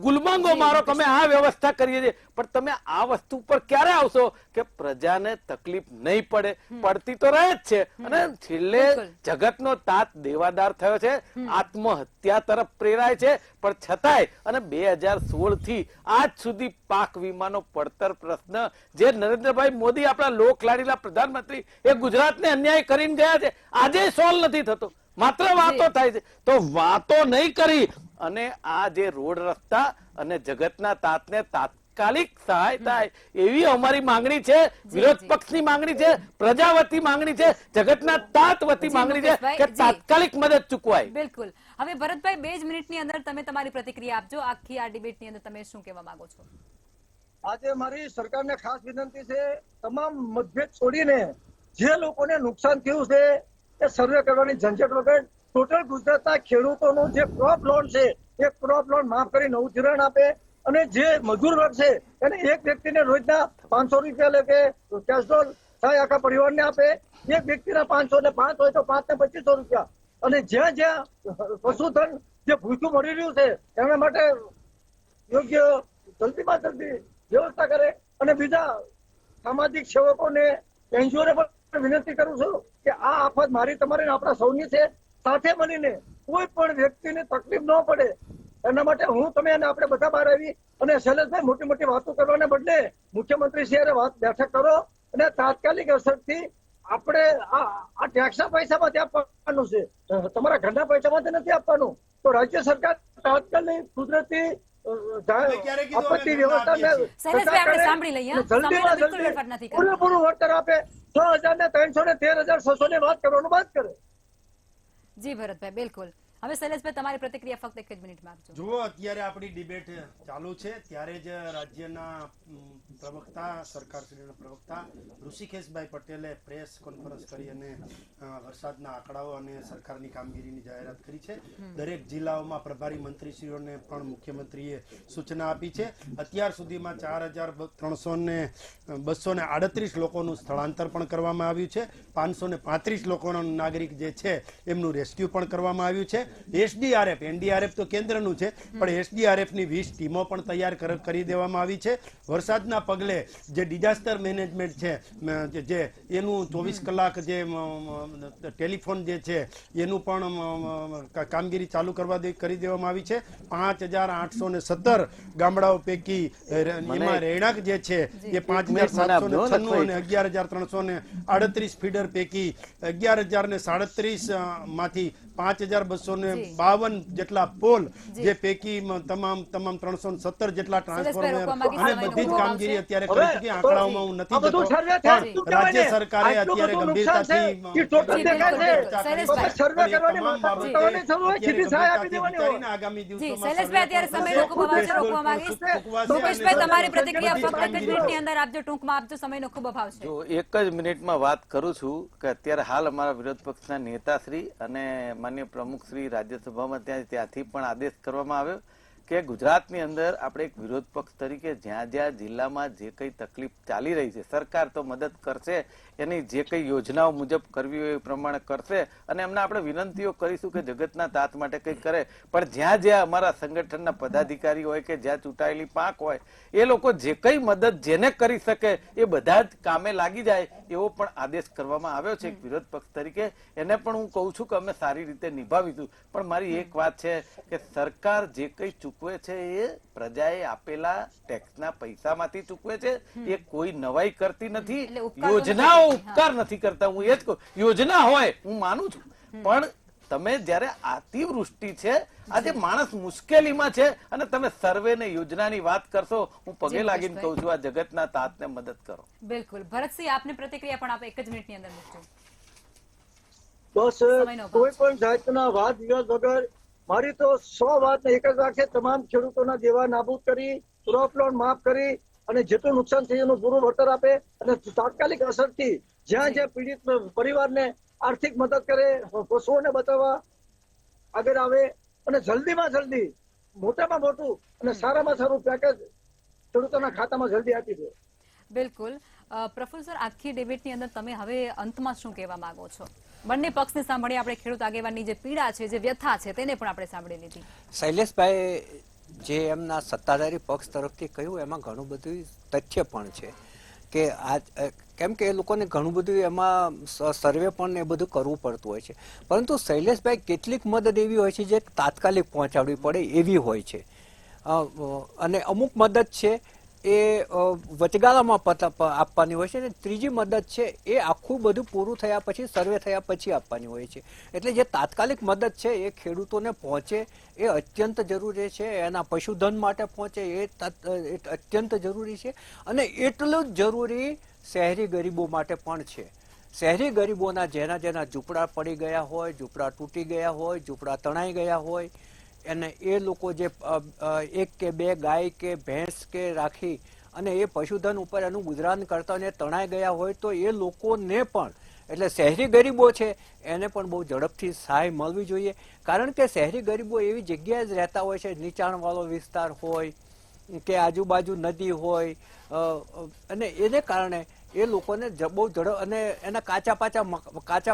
ગુલમાંગો મારો, તમે આ વ્યવસ્થા કરીએ છીએ, પણ તમે આ વસ્તુ પર ક્યારે આવશો કે પ્રજાને તકલીફ નહીં પડે? પડતી તો રહે જ છે. અને છેલ્લે જગતનો તાત દેવાદાર થયો છે, આત્મહત્યા તરફ પ્રેરાય છે, પણ છતાંય અને 2016 થી આજ સુધી પાક વીમાનો પડતર પ્રશ્ન જે નરેન્દ્રભાઈ મોદી આપણા લોકલાડીલા પ્રધાનમંત્રી એ ગુજરાતને અન્યાય કરીને ગયા છે, આજે સોલ્વ નથી થતો, માત્ર વાતો થાય છે. તો વાતો નહીં કરી અને આ જે રોડ રસ્તા અને જગતના તાતને તાત્કાલિક સહાય થાય એવી અમારી માંગણી છે, વિરોધ પક્ષની માંગણી છે, પ્રજા વતી માંગણી છે, જગતના તાત વતી માંગણી છે કે તાત્કાલિક મદદ ચૂકવાય. બિલકુલ. હવે ભરતભાઈ 2 જ મિનિટની અંદર તમે તમારી પ્રતિક્રિયા આપજો. આખી આ ડિબેટની અંદર તમે શું કહેવા માંગો છો? આજે મારી સરકારને ખાસ વિનંતી છે, તમામ મતભેદ છોડીને જે લોકોને નુકસાન થયું છે એ સર્વે કરવાની ઝંઝટ વગર ટોટલ ગુજરાતના ખેડૂતોનું જે ક્રોપ લોન છે એ ક્રોપ લોન માફ કરી નવું ધિરાણ આપે, અને જે મજૂર વર્ગ છે એને એક વ્યક્તિને રોજના 500 રૂપિયા લે કે કેશ ડોલ સહાય આખા પરિવારને આપે, એક વ્યક્તિના 500 ને 5 હોય તો 5 ને 2500 રૂપિયા, અને જ્યાં જ્યાં પશુધન જે ભૂખું મળી રહ્યું છે એના માટે યોગ્ય જલ્દીમાં જલ્દી વ્યવસ્થા કરે. અને બીજા સામાજિક સેવકોને, એનજીઓને પણ વિનંતી કરું છું કે આ આફત મારી, તમારી, આપણા સૌની છે, સાથે મળીને કોઈ પણ વ્યક્તિને તકલીફ ન પડે એના માટે હું, તમે અને આપણે બધા બહાર આવી અને શૈલેષભાઈ મોટી મોટી વાતો કરવાને બદલે મુખ્યમંત્રી શ્રી વાત બેઠક કરો અને તાત્કાલિક અસરથી આપણે આ ટેક્સના પૈસામાંથી આપવાનું છે, તમારા ઘરના પૈસામાંથી નથી આપવાનું. તો રાજ્ય સરકાર તાત્કાલિક કુદરતી આપત્તિ વ્યવસ્થા પૂરેપૂરું વળતર આપે, 6,000 ને 300 ને 13,600 ની વાત કરવાનું બંધ કરે. જી ભરતભાઈ, બિલકુલ. હવે શૈલેષભાઈ તમારી પ્રતિક્રિયા ફક્ત 1 જ મિનિટમાં આપજો. જુઓ, અત્યારે આપણી ડિબેટ ચાલુ છે ત્યારે જ રાજ્યના પ્રવક્તા, સરકારશ્રીના પ્રવક્તા ઋષિકેશભાઈ પટેલે પ્રેસ કોન્ફરન્સ કરી અને વરસાદના આંકડાઓ અને સરકારની કામગીરીની જાહેરાત કરી છે. દરેક જિલ્લાઓમાં પ્રભારી મંત્રીશ્રીઓને પણ મુખ્યમંત્રીએ સૂચના આપી છે. અત્યાર સુધીમાં 4,238 લોકોનું સ્થળાંતર પણ કરવામાં આવ્યું છે. 535 લોકોનો નાગરિક જે છે એમનું રેસ્ક્યુ પણ કરવામાં આવ્યું છે. એસડીઆરએફ, એનડીઆરએફ તો કેન્દ્રનું છે, પણ એસડીઆરએફની 20 ટીમો પણ તૈયાર કરી દેવામાં આવી છે. વરસાદના પગલે જે ડિઝાસ્ટર મેનેજમેન્ટ છે જે એનું 24 કલાક જે ટેલિફોન જે છે એનું પણ કામગીરી ચાલુ કરી દેવામાં આવી છે. 5,817 ગામડાઓ પૈકી એમાં રહેણાંક જે છે એ 5,796 અને 11,338 ફીડર પૈકી 11,037 માંથી 5,252 જેટલા પોલ, જે પૈકી તમામ 317 જેટલા ટ્રાન્સફોર્મર અને બધી જ કામગીરી અત્યારે કરી ચૂકી. આંકડાઓમાં હું નથી જતો, પણ રાજ્ય સરકારે અત્યારે ગંભીરતાથી આગામી દિવસોમાં તમારી પ્રતિક્રિયા ફક્ત 1 જ મિનિટની અંદર આપજો, ટૂંકમાં આપજો, સમયનો ખૂબ અભાવ છે. જો 1 જ મિનિટમાં વાત કરું છું કે અત્યારે હાલ અમારા વિરોધ પક્ષના નેતાશ્રી અને માન્ય પ્રમુખશ્રી રાજ્યસભામાં ત્યાંથી પણ આદેશ કરવામાં આવ્યો કે ગુજરાતની અંદર આપણે એક વિરોધ પક્ષ તરીકે જ્યાં જ્યાં જિલ્લામાં જે કઈ તકલીફ ચાલી રહી છે, સરકાર તો મદદ કરશે, એની જે કઈ યોજનાઓ મુજબ કરવી હોય એ પ્રમાણે કરશે અને એમને આપણે વિનંતીઓ કરીશું કે જગતના તાત માટે કંઈક કરે. પણ જ્યાં જ્યાં અમારા સંગઠનના પદાધિકારી હોય કે જ્યાં ચૂંટાયેલી પાંખ હોય એ લોકો જે કઈ મદદ જેને કરી શકે એ બધા જ કામે લાગી જાય એવો પણ આદેશ કરવામાં આવ્યો છે એક વિરોધ પક્ષ તરીકે. એને પણ હું કહું છું કે અમે સારી રીતે નિભાવીશું. પણ મારી એક વાત છે કે સરકાર જે કઈ ચૂકવે છે એ પ્રજાએ આપેલા ટેક્સના પૈસામાંથી ચૂકવે છે. એ કોઈ નવાઈ કરતી નથી, યોજનાઓ ઉપકાર નથી કરતા. હું એ જ કહું, યોજના હોય હું માનું છું, પણ તમે જયારે અતિવૃષ્ટિ છે, આજે માણસ મુશ્કેલીમાં છે અને તમે સર્વે ને યોજનાની વાત કરશો, હું પગે લાગીને કહું છું આ જગતના તાતને મદદ કરો. બિલકુલ. ભરતસિંહ, આપની પ્રતિક્રિયા પણ આપ 1 જ મિનિટની અંદર મૂકજો. બસ કોઈ પણ જાતના વાદ વિવાદ વગર મારી તો 100 વાતને એક જ રાખે, તમામ ખેડૂતોના દેવા નાબૂદ કરી, ક્રોપ લોન માફ કરી અને જેટલું નુકસાન થયું એનું પૂરું વળતર આપે અને તાત્કાલિક અસરથી જ્યાં જ્યાં પીડિત પરિવારને આર્થિક મદદ કરે, પશુઓને બચાવવા આગળ આવે અને જલ્દીમાં જલ્દી મોટામાં મોટું અને સારામાં સારું પેકેજ ખેડૂતોના ખાતામાં જલ્દી આપી દે. બિલકુલ. પ્રફુલ્લ સર, આખી ડિબેટની અંદર તમે હવે અંતમાં શું કહેવા માંગો છો? બંને પક્ષને સાંભળી, આપણે ખેડૂત આગેવાનની જે પીડા છે, જે વ્યથા છે, તેને પણ આપણે સાંભળી લીધી. શૈલેષભાઈ જે એમના સત્તાધારી પક્ષ તરફથી કહ્યું એમાં ઘણું બધું તથ્ય પણ છે કે કેમ કે એ લોકોને ઘણું બધું એમાં સર્વે પણ એ બધું કરવું પડતું હોય છે. પરંતુ શૈલેષભાઈ કેટલીક મદદ એવી હોય છે જે તાત્કાલિક પહોંચાડવી પડે એવી હોય છે અને અમુક મદદ છે એ વચગાળામાં આપવાની હોય છે અને ત્રીજી મદદ છે એ આખું બધું પૂરું થયા પછી, સર્વે થયા પછી આપવાની હોય છે. એટલે જે તાત્કાલિક મદદ છે એ ખેડૂતોને પહોંચે એ અત્યંત જરૂરી છે, એના પશુધન માટે પહોંચે એ અત્યંત જરૂરી છે અને એટલું જ જરૂરી શહેરી ગરીબો માટે પણ છે. શહેરી ગરીબોના જેના ઝૂંપડા પડી ગયા હોય, ઝૂંપડા તૂટી ગયા હોય, ઝૂંપડા તણાઈ ગયા હોય અને એ લોકો જે 1 કે 2 ગાય કે ભેંસ કે રાખી અને એ પશુધન ઉપર એનું ગુજરાન કરતા અને તણાઈ ગયા હોય તો એ લોકોને પણ, એટલે શહેરી ગરીબો છે એને પણ બહુ ઝડપથી સહાય મળવી જોઈએ. કારણ કે શહેરી ગરીબો એવી જગ્યાએ જ રહેતા હોય છે, નીચાણવાળો વિસ્તાર હોય કે આજુબાજુ નદી હોય અને એને કારણે એ લોકોને બહુ ઝડપ અને એના કાચા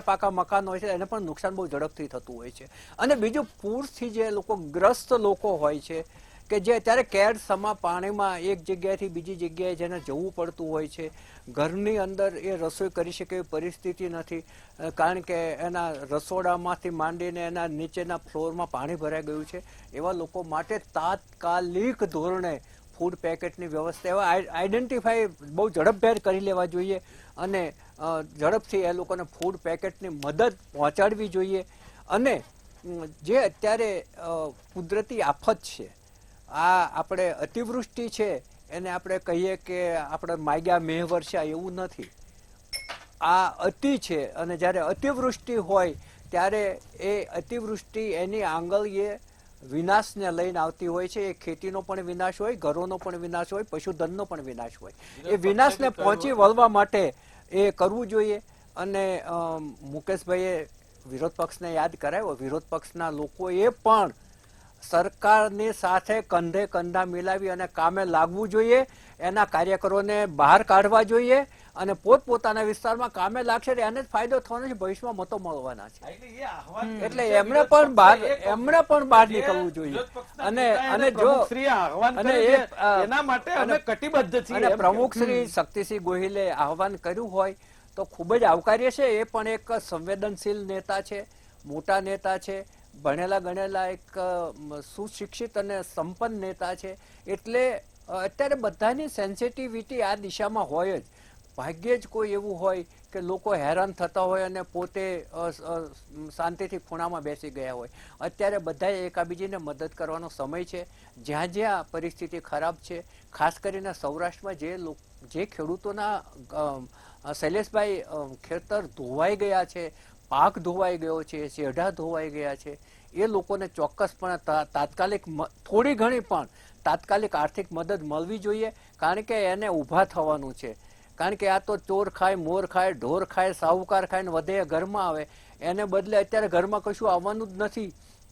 પાકા મકાન હોય છે એને પણ નુકસાન બહુ ઝડપથી થતું હોય છે. અને બીજું પૂરથી જે લોકો ગ્રસ્ત લોકો હોય છે કે જે અત્યારે કેડ સમા પાણીમાં એક જગ્યાએથી બીજી જગ્યાએ જેને જવું પડતું હોય છે, ઘરની અંદર એ રસોઈ કરી શકે એવી પરિસ્થિતિ નથી કારણ કે એના રસોડામાંથી માંડીને એના નીચેના ફ્લોરમાં પાણી ભરાઈ ગયું છે. એવા લોકો માટે તાત્કાલિક ધોરણે ફૂડ પેકેટની વ્યવસ્થા એવા આઈડેન્ટિફાઈ બહુ ઝડપભેર કરી લેવા જોઈએ અને ઝડપથી એ લોકોને ફૂડ પેકેટની મદદ પહોંચાડવી જોઈએ. અને જે અત્યારે કુદરતી આફત છે, આ આપણે અતિવૃષ્ટિ છે એને આપણે કહીએ કે આપણે માગ્યા મેહ વર્ષા એવું નથી, આ અતિ છે અને જ્યારે અતિવૃષ્ટિ હોય ત્યારે એ અતિવૃષ્ટિ એની આંગળીએ વિનાશને લઈને આવતી હોય છે. એ ખેતીનો પણ વિનાશ હોય, ઘરોનો પણ વિનાશ હોય, પશુધનનો પણ વિનાશ હોય. એ વિનાશને પહોંચી વળવા માટે એ કરવું જોઈએ. અને મુકેશભાઈએ વિરોધ પક્ષને યાદ કરાવ્યો, વિરોધ પક્ષના લોકોએ પણ સરકારની સાથે કંધે કંધા મિલાવી અને કામે લાગવું જોઈએ. એના કાર્યકરોને બહાર કાઢવા જોઈએ અને પોતપોતાના વિસ્તારમાં કામે લાગશે એને જ ફાયદો થવાનો છે, ભવિષ્યમાં મતો મળવાના છે. એટલે એમણે પણ બહાર નીકળવું જોઈએ. અને જો એના માટે અમે કટિબદ્ધ છીએ. અને પ્રમુખ શ્રી શક્તિસિંહ ગોહિલે આહવાન કર્યું હોય તો ખૂબ જ આવકાર્ય છે. એ પણ એક સંવેદનશીલ નેતા છે, મોટા નેતા છે, ભણેલા ગણેલા એક સુશિક્ષિત અને સંપન્ન નેતા છે. એટલે અત્યારે બધાની સેન્સિટિવિટી આ દિશામાં હોય જ. ભાગ્યે જ કોઈ એવું હોય કે લોકો હેરાન થતા હોય અને પોતે શાંતિથી ખૂણામાં બેસી ગયા હોય. અત્યારે બધાએ એકાબીજીને મદદ કરવાનો સમય છે. જ્યાં જ્યાં પરિસ્થિતિ ખરાબ છે, ખાસ કરીને સૌરાષ્ટ્રમાં જે ખેડૂતોના શૈલેષભાઈ ખેતર ધોવાઈ ગયા છે, પાક ધોવાઈ ગયો છે, શેઢા ધોવાઈ ગયા છે, એ લોકોને ચોક્કસપણે તાત્કાલિક થોડી ઘણી પણ તાત્કાલિક આર્થિક મદદ મળવી જોઈએ. કારણ કે એને ઊભા થવાનું છે. કારણ કે આ તો ચોર ખાય, મોર ખાય, ઢોર ખાય, સાહુકાર ખાય ને વધે ઘરમાં આવે. એને બદલે અત્યારે ઘરમાં કશું આવવાનું જ નથી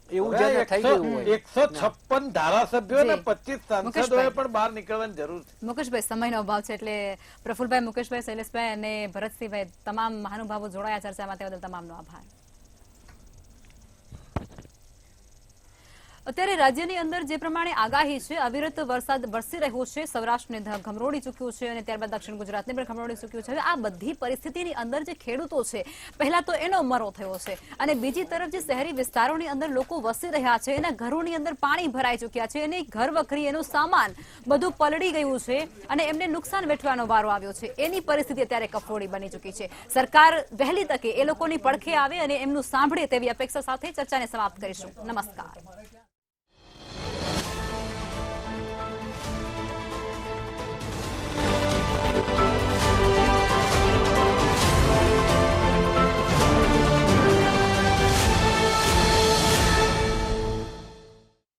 એવું જેને થઈ ગયું હોય. 156 ધારાસભ્યો અને 25 સાંસદોએ પણ બહાર નીકળવાની જરૂર છે. મુકેશભાઈ, સમયનો અભાવ છે એટલે પ્રફુલભાઈ, મુકેશભાઈ, શૈલેષભાઈ અને ભરતસિંહભાઈ તમામ મહાનુભાવો જોડાયા ચર્ચામાં, તે બદલ તમામનો આભાર. અત્યારે રાજ્યની અંદર જે પ્રમાણે આગાહી છે, અવિરત વરસાદ વરસી રહ્યો છે, સૌરાષ્ટ્રને ગમરોડી ચૂક્યું છે અને ત્યારબાદ દક્ષિણ ગુજરાતને પણ ગમરોડી ચૂક્યું છે. આ બધી પરિસ્થિતિની અંદર જે ખેડૂતો છે, પહેલા તો એનો મરો થયો છે અને બીજી તરફ જે શહેરી વિસ્તારોની અંદર લોકો વસી રહ્યા છે, એના ઘરોની અંદર પાણી ભરાઈ ચૂક્યા છે, એની ઘર વખરી, એનું સામાન બધું પલળી ગયું છે અને એમને નુકસાન વેઠવાનો વારો આવ્યો છે. એની પરિસ્થિતિ અત્યારે કફોડી બની ચૂકી છે. સરકાર વહેલી તકે એ લોકોની પડખે આવે અને એમનું સાંભળે તેવી અપેક્ષા સાથે ચર્ચાને સમાપ્ત કરીશું. નમસ્કાર.